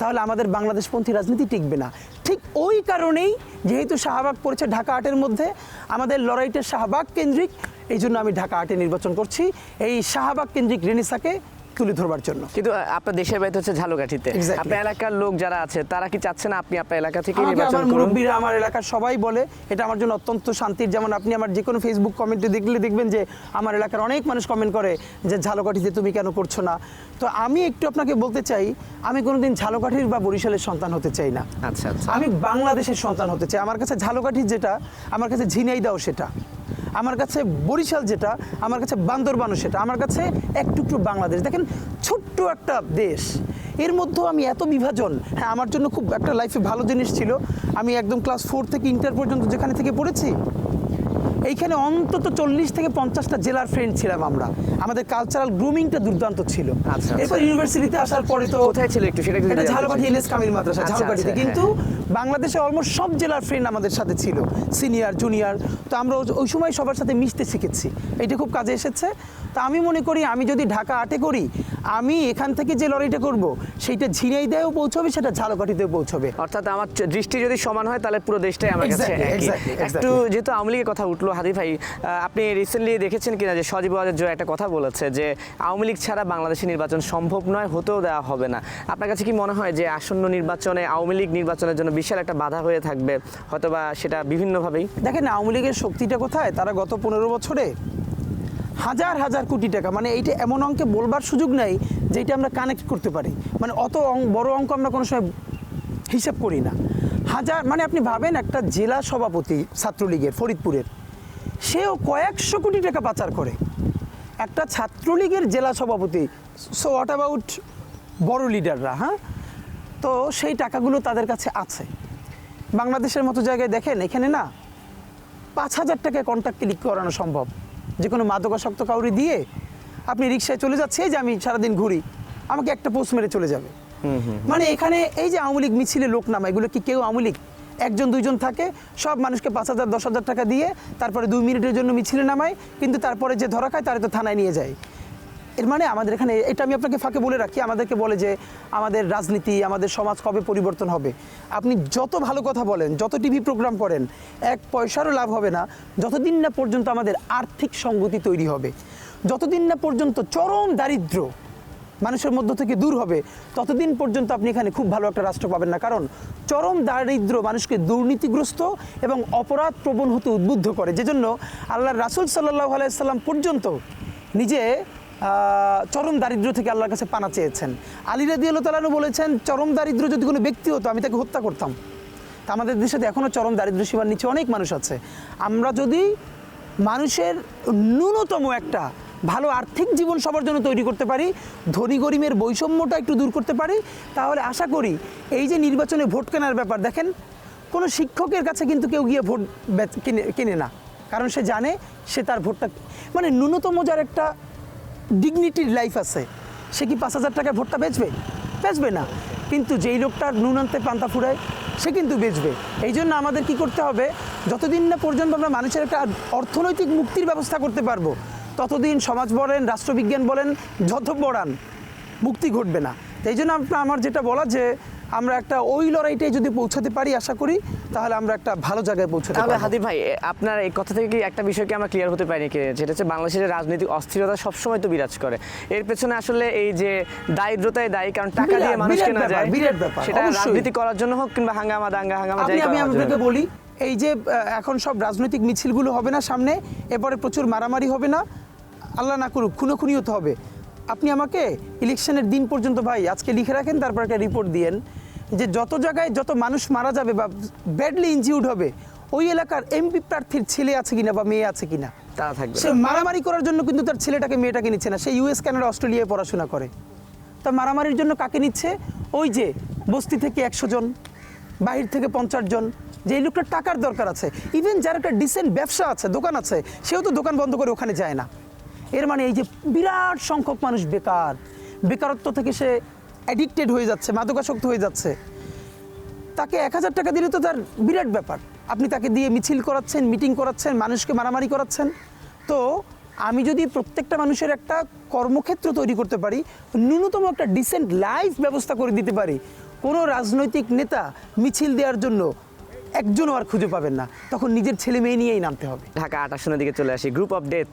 তাহলে আমাদের বাংলাদেশপন্থী রাজনীতি টিকবে না। ঠিক ওই কারণেই যেহেতু শাহবাগ পড়েছে ঢাকা ৮-এর মধ্যে, আমাদের লড়াইটা শাহবাগ কেন্দ্রিক, এই জন্য আমি ঢাকা ৮-এ নির্বাচন করছি এই শাহবাগ কেন্দ্রিক রেনেসাঁকে তুলে ধরবার জন্য। কিন্তু আপনার দেশের বাড়িতে হচ্ছে ঝালকাঠিতে, Exactly. আপনার এলাকার লোক যারা আছে তারা কি চাচ্ছে না আপনি আপনার এলাকা থেকে আমাকে নির্বাচন আমার করুন? মুরব্বীরা, আমার এলাকার সবাই বলে এটা আমার জন্য অত্যন্ত শান্তির। যেমন আপনি আমার যে কোনো ফেসবুক কমেন্টে দেখলে দেখবেন যে আমার এলাকার অনেক মানুষ কমেন্ট করে যে ঝালকাঠিতে তুমি কেন করছো না। তো আমি একটু আপনাকে বলতে চাই, আমি কোনোদিন ঝালকাঠির বা বরিশালের সন্তান হতে চাই না। আচ্ছা আচ্ছা। আমি বাংলাদেশের সন্তান হতে চাই। আমার কাছে ঝালকাঠির যেটা, আমার কাছে ঝিনাইদহ সেটা, আমার কাছে বরিশাল যেটা, আমার কাছে বান্দরবানও সেটা, আমার কাছে এক টুকরো বাংলাদেশ। দেখেন ছোট্ট একটা দেশ, এর মধ্যেও আমি এত বিভাজন। হ্যাঁ, আমার জন্য খুব একটা লাইফে ভালো জিনিস ছিল, আমি একদম ক্লাস 4 থেকে ইন্টার পর্যন্ত যেখানে থেকে পড়েছি, এইখানে অন্তত 40 থেকে 50টা জেলার ফ্রেন্ড ছিলাম আমরা। আমাদের কালচারাল গ্রুমিংটা দুর্দান্ত ছিল। আচ্ছা। এরপর ইউনিভার্সিটিতে আসার পরে তো কোথায় ছিল একটু সেটা একটু এটা যদি ঝালকাঠি এলএস কামিল মাদ্রাসা, আচ্ছা, ঝালকাঠিতে। আচ্ছা, কিন্তু বাংলাদেশে অলমোস্ট সব জেলার ফ্রেন্ড আমাদের সাথে ছিল, সিনিয়র জুনিয়র। তো আমরা ওই সময় সবার সাথে মিশতে শিখেছি, এটা খুব কাজে এসেছে। তা আমি মনে করি আমি যদি ঢাকা ৮-এ করি, আমি এখান থেকে যে লড়াইটা করব সেইটা ঝিনাইদহেও পৌঁছবে, সেটা ঝালকাঠিতেও পৌঁছবে। অর্থাৎ আমার দৃষ্টি যদি সমান হয় তাহলে পুরো দেশটাই আমার কাছে Exactly, একই। exactly, exactly. একটু যেহেতু আওয়ামী লীগের কথা উঠলো, হাদি ভাই আপনি রিসেন্টলি দেখেছেন কিনা যে সজীব ওয়াজেদ জয় একটা কথা বলেছে যে আওয়ামী লীগ ছাড়া বাংলাদেশে নির্বাচন সম্ভব নয়, হতেও দেওয়া হবে না। আপনার কাছে কি মনে হয় যে আসন্ন নির্বাচনে আওয়ামী লীগ নির্বাচনের জন্য বিশাল একটা বাধা হয়ে থাকবে, হয়তোবা সেটা বিভিন্নভাবেই? দেখেন আওয়ামী লীগের শক্তিটা কোথায়, তারা গত 15 বছরে হাজার হাজার কোটি টাকা, মানে এইটা এমন অঙ্কে বলবার সুযোগ নেই যেটা আমরা কানেক্ট করতে পারি, মানে অত বড় অঙ্ক আমরা কোনো সময় হিসাব করি না। হাজার, মানে আপনি ভাবেন একটা জেলা সভাপতি ছাত্রলীগের ফরিদপুরের, সেও কয়েকশো কোটি টাকা পাচার করে। একটা ছাত্রলীগের জেলা সভাপতি, সো হোয়াট অ্যাবাউট বড় লিডাররা? হ্যাঁ, তো সেই টাকাগুলো তাদের কাছে আছে। বাংলাদেশের মতো জায়গায় দেখেন, এখানে না 5,000 টাকায় কন্ট্রাক্ট ক্লিক করানো সম্ভব। যে কোনো মাদকাসক্ত কাউরি দিয়ে আপনি রিক্সায় চলে যাচ্ছে, এই যে আমি সারাদিন ঘুরি, আমাকে একটা পোস্ট মেরে চলে যাবে। মানে এখানে এই যে আওয়ামী লীগ মিছিলে লোক নামা, এগুলো কি কেউ আওয়ামী লীগ? একজন দুইজন থাকে, সব মানুষকে 5,000 10,000 টাকা দিয়ে তারপরে 2 মিনিটের জন্য মিছিলে নামায়, কিন্তু তারপরে যে ধরা খায় তারে তো থানায় নিয়ে যায়। এর মানে আমাদের এখানে, এটা আমি আপনাকে ফাঁকে বলে রাখি, আমাদেরকে বলে যে আমাদের রাজনীতি, আমাদের সমাজ কবে পরিবর্তন হবে। আপনি যত ভালো কথা বলেন, যত টিভি প্রোগ্রাম করেন, 1 পয়সারও লাভ হবে না যতদিন না পর্যন্ত আমাদের আর্থিক সঙ্গতি তৈরি হবে, যতদিন না পর্যন্ত চরম দারিদ্র্য মানুষের মধ্য থেকে দূর হবে, ততদিন পর্যন্ত আপনি এখানে খুব ভালো একটা রাষ্ট্র পাবেন না। কারণ চরম দারিদ্র্য মানুষকে দুর্নীতিগ্রস্ত এবং অপরাধ প্রবণ হতে উদ্বুদ্ধ করে। যেজন্য আল্লাহর রাসূল সাল্লাল্লাহু আলাইহি সাল্লাম পর্যন্ত নিজে চরম দারিদ্র্য থেকে আল্লাহর কাছে পানা চেয়েছেন। আলী রাদিয়াল্লাহু তাআলা বলেছেন, চরম দারিদ্র্য যদি কোনো ব্যক্তি হতো আমি তাকে হত্যা করতাম। তা আমাদের দেশে এখনও চরম দারিদ্র্য সীমার নিচে অনেক মানুষ আছে। আমরা যদি মানুষের ন্যূনতম একটা ভালো আর্থিক জীবন সবার জন্য তৈরি করতে পারি, ধনী গরিবের বৈষম্যটা একটু দূর করতে পারি, তাহলে আশা করি এই যে নির্বাচনে ভোট কেনার ব্যাপার, দেখেন কোনো শিক্ষকের কাছে কিন্তু কেউ গিয়ে ভোট কেনে না, কারণ সে জানে সে তার ভোটটা, মানে ন্যূনতম যার একটা ডিগনিটির লাইফ আছে, সে কি 5,000 টাকায় ভোটটা বেচবে না। কিন্তু যেই লোকটার নুনান্তে পান্তা ফুরায় সে কিন্তু বেচবে। এই জন্য আমাদের কি করতে হবে, যতদিন না পর্যন্ত আমরা মানুষের একটা অর্থনৈতিক মুক্তির ব্যবস্থা করতে পারবো, ততদিন সমাজ বলেন, রাষ্ট্রবিজ্ঞান বলেন, যত পড়ান, মুক্তি ঘটবে না। এই জন্য আমার যেটা বলা, যে আমরা একটা ওই লড়াইটাই যদি পৌঁছাতে পারি, আশা করি তাহলে আমরা একটা ভালো জায়গায় পৌঁছাতে তাহলে পারবো। হাদি ভাই, আপনার এই কথা থেকে কি একটা বিষয়কে আমরা ক্লিয়ার হতে পারি কি, যেটা হচ্ছে বাংলাদেশের রাজনৈতিক অস্থিরতা সবসময় তো বিরাজ করে, এর পেছনে আসলে এই যে দারিদ্রতাই দায়ী, কারণ টাকা দিয়ে মানুষ কেনা যায়, বিরাট ব্যাপার, সেটা অবশ্যই। রাজনীতি করার জন্য হোক কিংবা হাঙ্গামা যাই আমি করার আপনাকে জন্য। বলি, এই যে এখন সব রাজনৈতিক মিছিলগুলো হবে না সামনে, এরপরে প্রচুর মারামারি হবে না, আল্লাহ না করুক খুনোখুনি হতে হবে। আপনি আমাকে ইলেকশনের দিন পর্যন্ত ভাই আজকে লিখে রাখেন, তারপর একটা রিপোর্ট দিয়েন যে যত জায়গায় যত মানুষ মারা যাবে বা ব্যাডলি ইনজিউর্ড হবে, ওই এলাকার এমপি প্রার্থীর ছেলে আছে কিনা বা মেয়ে আছে কিনা, তারা থাকবে। সে মারামারি করার জন্য কিন্তু তার ছেলেটাকে মেয়েটাকে নিচ্ছে না। সে US কানাডা অস্ট্রেলিয়ায় পড়াশোনা করে, তার মারামারির জন্য কাকে নিচ্ছে? ওই যে বস্তি থেকে 100 জন, বাহির থেকে 50 জন, যে এই লোকটার টাকার দরকার আছে। ইভেন যার একটা ডিসেন্ট ব্যবসা আছে, দোকান আছে, সেও তো দোকান বন্ধ করে ওখানে যায় না। এর মানে এই যে বিরাট সংখ্যক মানুষ বেকার, বেকারত্ব থেকে সে অ্যাডিক্টেড হয়ে যাচ্ছে, মাদকাসক্ত হয়ে যাচ্ছে। তাকে 1000 টাকা দিলে তো তার বিরাট ব্যাপার। আপনি তাকে দিয়ে মিছিল করাচ্ছেন, মিটিং করাচ্ছেন, মানুষকে মারামারি করাচ্ছেন। তো আমি যদি প্রত্যেকটা মানুষের একটা কর্মক্ষেত্র তৈরি করতে পারি, ন্যূনতম একটা ডিসেন্ট লাইফ ব্যবস্থা করে দিতে পারি, কোনো রাজনৈতিক নেতা মিছিল দেওয়ার জন্য একজনও আর খুঁজে পাবেন না। তখন নিজের ছেলে মেয়ে নিয়েই নামতে হবে। ঢাকা 8 আসনের দিকে চলে আসি। গ্রুপ অফ ডেথ,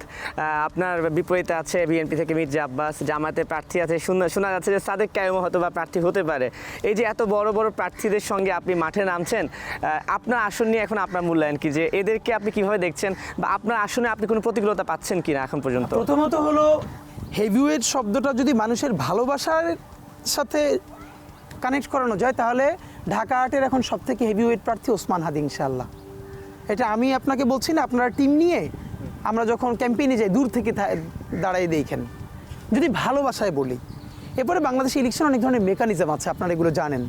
আপনার বিপরীতে আছে বিএনপি থেকে মির্জা আব্বাস, জামাতে প্রার্থী আছে, শোনা যাচ্ছে যে সাদেক কায়েমও হয়তো বা প্রার্থী হতে পারে। এই যে এত বড় বড় প্রার্থীদের সঙ্গে আপনি মাঠে নামছেন, আপনার আসন নিয়ে এখন আপনার মূল্যায়ন কি, যে এদেরকে আপনি কিভাবে দেখছেন, বা আপনার আসনে আপনি কোনো প্রতিকূলতা পাচ্ছেন কিনা এখন পর্যন্ত? প্রথমত হলো হেভিওয়েট শব্দটা যদি মানুষের ভালোবাসার সাথে কানেক্ট করানো যায়, তাহলে ঢাকা 8-এর এখন সবথেকে হেভিওয়েট প্রার্থী ওসমান হাদি ইনশাআল্লাহ। এটা আমি আপনাকে বলছি না, আপনারা টিম নিয়ে আমরা যখন ক্যাম্পেইনে যাই দূর থেকে দাঁড়াই দেখেন। যদি ভালোবাসায় বলি, এরপরে বাংলাদেশে ইলেকশন অনেক ধরনের মেকানিজম আছে, আপনারা এগুলো জানেন।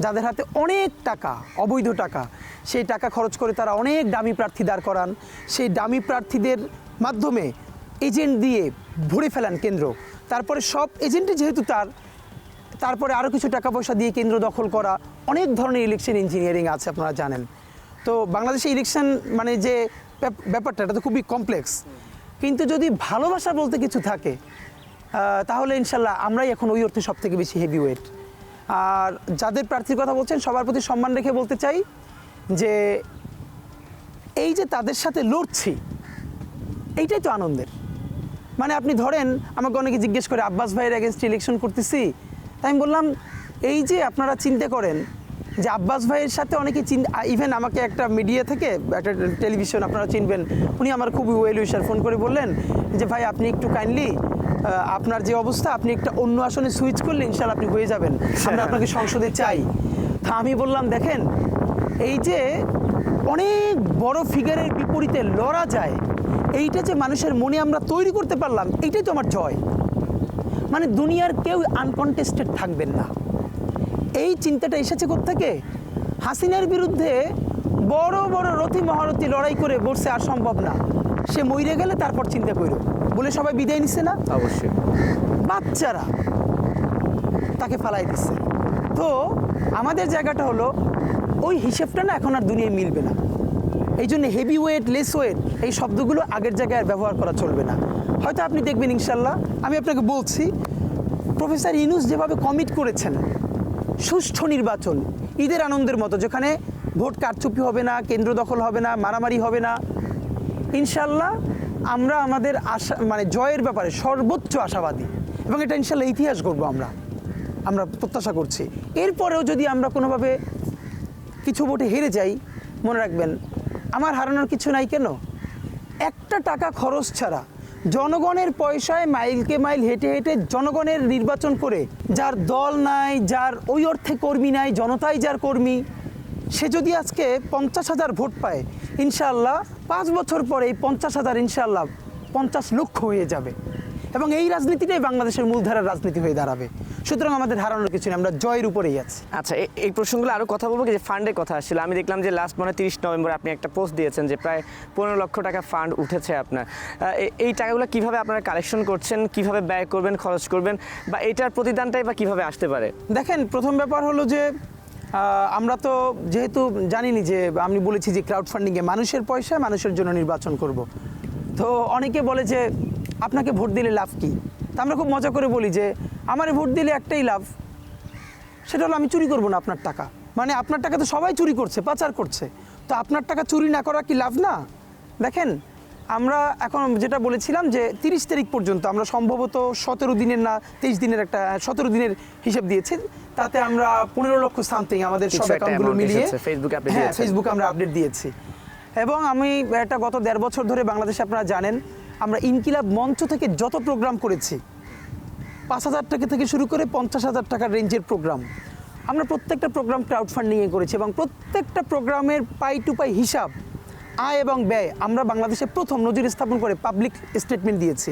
যাদের হাতে অনেক টাকা, অবৈধ টাকা, সেই টাকা খরচ করে তারা অনেক দামি প্রার্থী দাঁড় করান। সেই দামি প্রার্থীদের মাধ্যমে এজেন্ট দিয়ে ভরে ফেলান কেন্দ্র। তারপরে সব এজেন্টে যেহেতু তারপরে আরও কিছু টাকা পয়সা দিয়ে কেন্দ্র দখল করা, অনেক ধরনের ইলেকশন ইঞ্জিনিয়ারিং আছে, আপনারা জানেন। তো বাংলাদেশে ইলেকশন মানে যে ব্যাপারটা, এটা তো খুবই কমপ্লেক্স। কিন্তু যদি ভালোবাসা বলতে কিছু থাকে, তাহলে ইনশাল্লাহ আমরাই এখন ওই অর্থে সব থেকে বেশি হেভিওয়েট। আর যাদের প্রার্থীর কথা বলছেন, সবার প্রতি সম্মান রেখে বলতে চাই যে এই যে তাদের সাথে লড়ছি, এইটাই তো আনন্দের। মানে আপনি ধরেন, আমাকে অনেকে জিজ্ঞেস করে আব্বাস ভাইয়ের এগেনস্টে ইলেকশন করতেছি, তাই আমি বললাম এই যে আপনারা চিন্তা করেন যে আব্বাস ভাইয়ের সাথে অনেকে ইভেন আমাকে একটা মিডিয়া থেকে, একটা টেলিভিশন আপনারা চিনবেন, উনি আমার খুবই ওয়েল উইশার, ফোন করে বললেন যে ভাই আপনি একটু কাইন্ডলি আপনার যে অবস্থা, আপনি একটা অন্য আসনে সুইচ করলে ইনশাল্লাহ আপনি হয়ে যাবেন, আমরা আপনাকে সংসদে চাই। তা আমি বললাম দেখেন, এই যে অনেক বড় ফিগারের বিপরীতে লড়া যায়, এইটা যে মানুষের মনে আমরা তৈরি করতে পারলাম, এইটাই তো আমার জয়। মানে দুনিয়ার কেউ আনকনটেস্টেড থাকবেন না, এই চিন্তাটা এসেছে কোত্থেকে? হাসিনার বিরুদ্ধে বড় বড় রথী মহারথী লড়াই করে বসে আর সম্ভব না, সে মইরে গেলে তারপর চিন্তা করো বলে সবাই বিদায় নিচ্ছে না? অবশ্যই। বাচ্চারা তাকে ফালাই দিচ্ছে। তো আমাদের জায়গাটা হলো ওই হিসেবটা না এখন আর দুনিয়ায় মিলবে না। এই জন্য হেভি ওয়েট, লেস ওয়েট এই শব্দগুলো আগের জায়গায় আর ব্যবহার করা চলবে না। হয়তো আপনি দেখবেন ইনশাল্লাহ, আমি আপনাকে বলছি, প্রফেসর ইউনূস যেভাবে কমিট করেছেন সুষ্ঠু নির্বাচন, ঈদের আনন্দের মতো, যেখানে ভোট কারচুপি হবে না, কেন্দ্র দখল হবে না, মারামারি হবে না, ইনশাল্লাহ আমরা আমাদের আশা মানে জয়ের ব্যাপারে সর্বোচ্চ আশাবাদী, এবং এটা ইনশাল্লাহ ইতিহাস গড়ব আমরা প্রত্যাশা করছি। এরপরেও যদি আমরা কোনোভাবে কিছু ভোটে হেরে যাই, মনে রাখবেন আমার হারানোর কিছু নাই। কেন? একটা টাকা খরচ ছাড়া জনগণের পয়সায় মাইলকে মাইল হেঁটে হেঁটে জনগণের নির্বাচন করে, যার দল নাই, যার ওই অর্থে কর্মী নাই, জনতাই যার কর্মী, সে যদি আজকে 50,000 ভোট পায়, ইনশাআল্লাহ 5 বছর পরে এই 50,000 ইনশাআল্লাহ 50 লক্ষ হয়ে যাবে, এবং এই রাজনীতিটাই বাংলাদেশের মূলধারার রাজনীতি হয়ে দাঁড়াবে। সুতরাং আমাদের হারানোর কিছু নেই, আমরা জয়ের উপরেই আছি। আচ্ছা, এই প্রসঙ্গগুলো আরও কথা বলবো, যে ফান্ডের কথা আসছিল। আমি দেখলাম যে লাস্ট 30 নভেম্বর আপনি একটা পোস্ট দিয়েছেন যে প্রায় 15 লক্ষ টাকা ফান্ড উঠেছে আপনার। এই টাকাগুলো কিভাবে আপনারা কালেকশন করছেন, কিভাবে ব্যয় করবেন, খরচ করবেন, বা এটার প্রতিদানটাই বা কিভাবে আসতে পারে? দেখেন, প্রথম ব্যাপার হলো যে আমরা তো যেহেতু জানিনি, যে আমি বলেছি যে ক্রাউড ফান্ডিংয়ে মানুষের পয়সা মানুষের জন্য নির্বাচন করব। তো অনেকে বলে যে আপনাকে ভোট দিলে লাভ কি? তা আমরা খুব মজা করে বলি যে আমারে ভোট দিলে একটাই লাভ, সেটা হলো আমি চুরি করব না আপনার টাকা। মানে আপনার টাকা তো সবাই চুরি করছে, পাচার করছে, তো আপনার টাকা চুরি না করা কি লাভ না? দেখেন, আমরা এখন যেটা বলেছিলাম যে 30 তারিখ পর্যন্ত আমরা সম্ভবত 17 দিনের না 23 দিনের একটা 17 দিনের হিসাব দিয়েছি, তাতে আমরা 15 লক্ষ সামথিং আমাদের সব অ্যাকাউন্টগুলো মিলিয়ে ফেসবুকে আমরা আপডেট দিয়েছি। এবং আমি এটা গত 1.5 বছর ধরে বাংলাদেশে, আপনারা জানেন, আমরা ইনকিলাব মঞ্চ থেকে যত প্রোগ্রাম করেছি, 5,000 টাকা থেকে শুরু করে 50,000 টাকার রেঞ্জের প্রোগ্রাম, আমরা প্রত্যেকটা প্রোগ্রাম ক্রাউড ফান্ডিংয়ে করেছি, এবং প্রত্যেকটা প্রোগ্রামের পাই টু পাই হিসাব, আয় এবং ব্যয় আমরা বাংলাদেশে প্রথম নজির স্থাপন করে পাবলিক স্টেটমেন্ট দিয়েছি।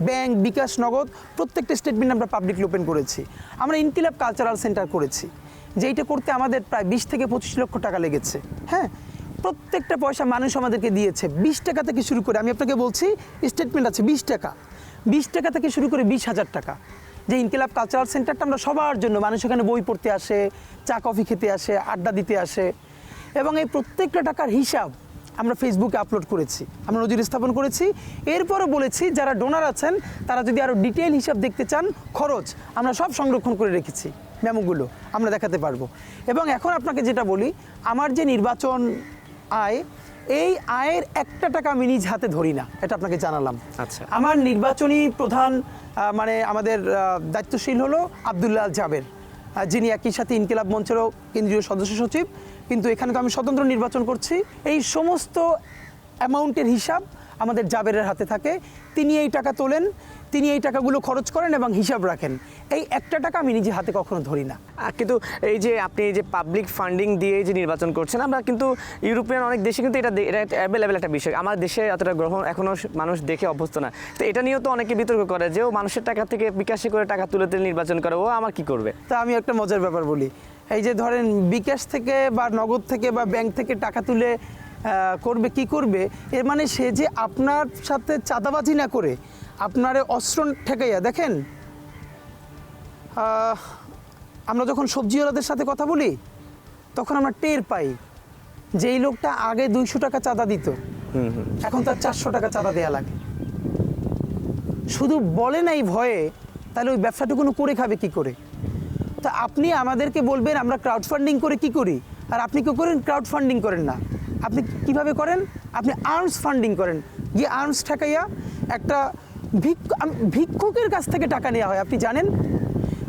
ব্যাংক, বিকাশ, নগদ প্রত্যেকটা স্টেটমেন্ট আমরা পাবলিক ওপেন করেছি। আমরা ইনকিলাব কালচারাল সেন্টার করেছি, যে এইটা করতে আমাদের প্রায় 20 থেকে 25 লক্ষ টাকা লেগেছে। হ্যাঁ, প্রত্যেকটা পয়সা মানুষ আমাদেরকে দিয়েছে। 20 টাকা থেকে শুরু করে, আমি আপনাকে বলছি স্টেটমেন্ট আছে, 20 টাকা থেকে শুরু করে 20,000 টাকা। যে ইনকিলাব কালচারাল সেন্টারটা আমরা সবার জন্য, মানুষ এখানে বই পড়তে আসে, চা কফি খেতে আসে, আড্ডা দিতে আসে, এবং এই প্রত্যেকটা টাকার হিসাব আমরা ফেসবুকে আপলোড করেছি, আমরা নজির স্থাপন করেছি। এরপরও বলেছি যারা ডোনার আছেন তারা যদি আরও ডিটেইল হিসাব দেখতে চান, খরচ আমরা সব সংরক্ষণ করে রেখেছি, মেমোগুলো আমরা দেখাতে পারবো। এবং এখন আপনাকে যেটা বলি, আমার যে নির্বাচন আয়, এই আয়ের একটা টাকা আমি নিজ হাতে ধরি না, এটা আপনাকে জানালাম। আচ্ছা। আমার নির্বাচনী প্রধান মানে আমাদের দায়িত্বশীল হলো আব্দুল্লাহ আল জাবের, যিনি একই সাথে ইনকিলাব মঞ্চেরও কেন্দ্রীয় সদস্য সচিব, কিন্তু এখানে তো আমি স্বতন্ত্র নির্বাচন করছি। এই সমস্ত অ্যামাউন্টের হিসাব আমাদের জাবেরের হাতে থাকে। তিনি এই টাকা তোলেন, তিনি এই টাকাগুলো খরচ করেন এবং হিসাব রাখেন। এই একটা টাকা আমি নিজে হাতে কখনো ধরি না। কিন্তু এই যে আপনি এই যে পাবলিক ফান্ডিং দিয়ে যে নির্বাচন করছেন, আমরা কিন্তু ইউরোপিয়ান অনেক দেশে কিন্তু এটা অ্যাভেলেবেল একটা বিষয়, আমার দেশে অতটা গ্রহণ এখনও মানুষ দেখে অভ্যস্ত না। তো এটা নিয়েও তো অনেকে বিতর্ক করে যে ও মানুষের টাকা থেকে বিকাশে করে টাকা তুলে নির্বাচন করে, ও আমার কি করবে? তা আমি একটা মজার ব্যাপার বলি, এই যে ধরেন বিকাশ থেকে বা নগদ থেকে বা ব্যাংক থেকে টাকা তুলে করবে, কি করবে, এর মানে সে যে আপনার সাথে চাঁদাবাজি না করে আপনার অস্ত্র ঠেকাইয়া দেখেন। আমরা যখন সবজিওয়ালাদের সাথে কথা বলি তখন আমরা টের পাই যে এই লোকটা আগে 200 টাকা চাঁদা দিত, এখন তার 400 টাকা চাঁদা দেয়া লাগে। শুধু বলে নাই ভয়ে, তাহলে ওই ব্যবসাটুকুনো করে খাবে কি করে? তো আপনি আমাদেরকে বলবেন আমরা ক্রাউড ফান্ডিং করে কি করি, আর আপনি কি করেন? ক্রাউড ফান্ডিং করেন না। আপনি কিভাবে করেন? আপনি আর্মস ফান্ডিং করেন, গিয়ে আর্মস ঠেকাইয়া একটা ভিক্ষুকের কাছ থেকে টাকা নেওয়া হয়। আপনি জানেন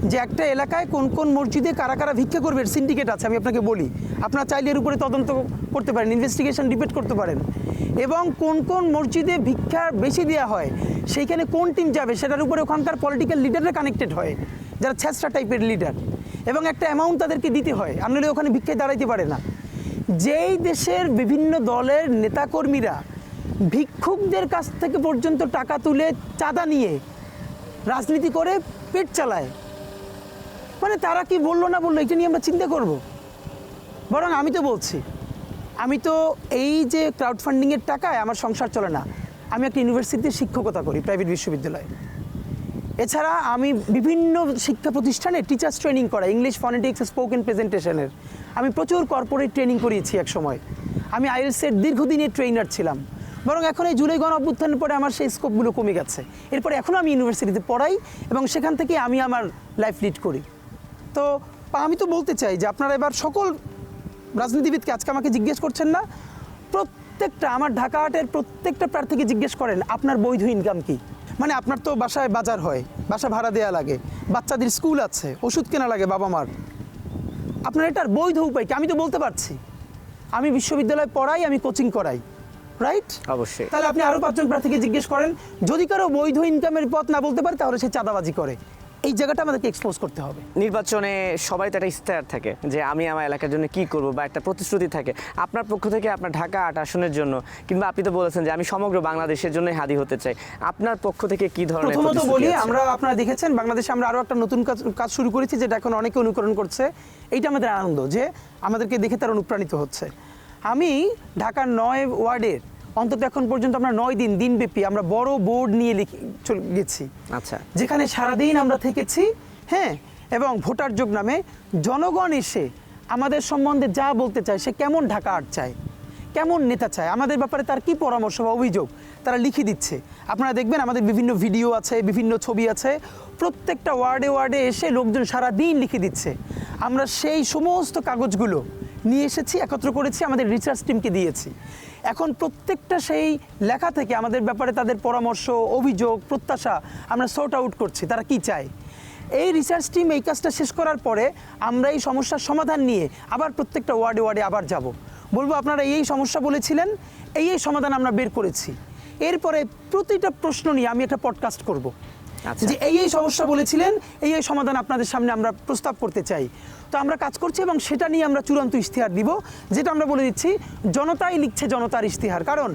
যে একটা এলাকায় কোন কোন মসজিদে কারা কারা ভিক্ষা করবে, সিন্ডিকেট আছে, আমি আপনাকে বলি। আপনারা চাইলে এর উপরে তদন্ত করতে পারেন, ইনভেস্টিগেশন ডিবেট করতে পারেন। এবং কোন কোন মসজিদে ভিক্ষা বেশি দেওয়া হয়, সেইখানে কোন টিম যাবে সেটার উপরে ওখানকার পলিটিক্যাল লিডাররা কানেক্টেড হয়, যারা ছেঁচড়া টাইপের লিডার, এবং একটা অ্যামাউন্ট তাদেরকে দিতে হয়, আপনারা ওখানে ভিক্ষায় দাঁড়াইতে পারে না। যেই দেশের বিভিন্ন দলের নেতাকর্মীরা ভিক্ষুকদের কাছ থেকে পর্যন্ত টাকা তুলে চাঁদা নিয়ে রাজনীতি করে পেট চালায়, মানে তারা কি বললো না বললো এটা নিয়ে আমরা চিন্তা করব? বরং আমি তো বলছি, আমি তো এই যে ক্রাউড ফান্ডিংয়ের টাকায় আমার সংসার চলে না। আমি একটা ইউনিভার্সিটিতে শিক্ষকতা করি, প্রাইভেট বিশ্ববিদ্যালয়ে। এছাড়া আমি বিভিন্ন শিক্ষা প্রতিষ্ঠানে টিচার্স ট্রেনিং করা, ইংলিশ ফনেটিক্স স্পোকেন প্রেজেন্টেশনের। আমি প্রচুর কর্পোরেট ট্রেনিং করিয়েছি এক সময়। আমি আইএলটিএসের দীর্ঘদিনের ট্রেনার ছিলাম। বরং এখন এই জুলাই গণ অভ্যুত্থানের পরে আমার সেই স্কোপগুলো কমে গেছে। এরপরে এখনও আমি ইউনিভার্সিটিতে পড়াই এবং সেখান থেকে আমি আমার লাইফ লিড করি। তো আমি তো বলতে চাই যে আপনারা এবার সকল রাজনীতিবিদকে, আজকে আমাকে জিজ্ঞেস করছেন না, প্রত্যেকটা আমার ঢাকা হাটের প্রত্যেকটা প্রার্থীকে জিজ্ঞেস করেন আপনার বৈধ ইনকাম কি। মানে আপনার তো বাসায় বাজার হয়, বাসা ভাড়া দেওয়া লাগে, বাচ্চাদের স্কুল আছে, ওষুধ কেনা লাগে বাবা মার, আপনার এটার বৈধ উপায় কি? আমি তো বলতে পারছি, আমি বিশ্ববিদ্যালয়ে পড়াই, আমি কোচিং করাই, রাইট? অবশ্যই। তাহলে আপনি আরও 5জন প্রার্থীকে জিজ্ঞেস করেন, যদি কারো বৈধ ইনকামের পথ না বলতে পারে তাহলে সে চাঁদাবাজি করে। এই জায়গাটা আমাদেরকে এক্সপোজ করতে হবে। নির্বাচনে সবাই তো একটা ইশতেহার থাকে যে আমি আমার এলাকার জন্য কি করব, বা একটা প্রতিশ্রুতি থাকে। আপনার পক্ষ থেকে আপনার ঢাকা 8 আসনের জন্য, কিংবা আপনি তো বলেছেন যে আমি সমগ্র বাংলাদেশের জন্য হাদি হতে চাই, আপনার পক্ষ থেকে কি ধরনের প্রথমত প্রতিশ্রুতি বলি, আছে? আমরা আপনারা দেখেছেন বাংলাদেশে আমরা আরও একটা নতুন কাজ শুরু করেছি, যেটা এখন অনেকে অনুকরণ করছে। এইটা আমাদের আনন্দ যে আমাদেরকে দেখে তারা অনুপ্রাণিত হচ্ছে। আমি ঢাকার 9 ওয়ার্ডের অন্তত এখন পর্যন্ত আমরা 9 দিনব্যাপী আমরা বড় বোর্ড নিয়ে চলে গেছি। আচ্ছা। যেখানে সারাদিন আমরা থেকেছি, হ্যাঁ, এবং ভোটার যোগ নামে জনগণ এসে আমাদের সম্বন্ধে যা বলতে চায়, সে কেমন ঢাকা আট চায়, কেমন নেতা চায়, আমাদের ব্যাপারে তার কি পরামর্শ বা অভিযোগ তারা লিখে দিচ্ছে। আপনারা দেখবেন আমাদের বিভিন্ন ভিডিও আছে, বিভিন্ন ছবি আছে, প্রত্যেকটা ওয়ার্ডে ওয়ার্ডে এসে লোকজন সারাদিন লিখে দিচ্ছে। আমরা সেই সমস্ত কাগজগুলো নিয়ে এসেছি, একত্র করেছি, আমাদের রিসার্চ টিমকে দিয়েছি। এখন প্রত্যেকটা সেই লেখা থেকে আমাদের ব্যাপারে তাদের পরামর্শ, অভিযোগ, প্রত্যাশা আমরা সর্ট আউট করছি, তারা কি চায়। এই রিসার্চ টিম এই কাজটা শেষ করার পরে আমরা এই সমস্যার সমাধান নিয়ে আবার প্রত্যেকটা ওয়ার্ডে ওয়ার্ডে আবার যাব, বলবো আপনারা এই সমস্যা বলেছিলেন, এই সমাধান আমরা বের করেছি। এরপরে প্রতিটা প্রশ্ন নিয়ে আমি একটা পডকাস্ট করব, যে এই সমস্যা বলেছিলেন, এই সমাধান আপনাদের সামনে আমরা প্রস্তাব করতে চাই। তো আমরা কাজ করছি এবং সেটা নিয়ে আমরা চূড়ান্ত ইশতেহার দিব, যেটা আমরা বলে দিচ্ছি জনতাই লিখছে জনতার ইশতেহার। কারণ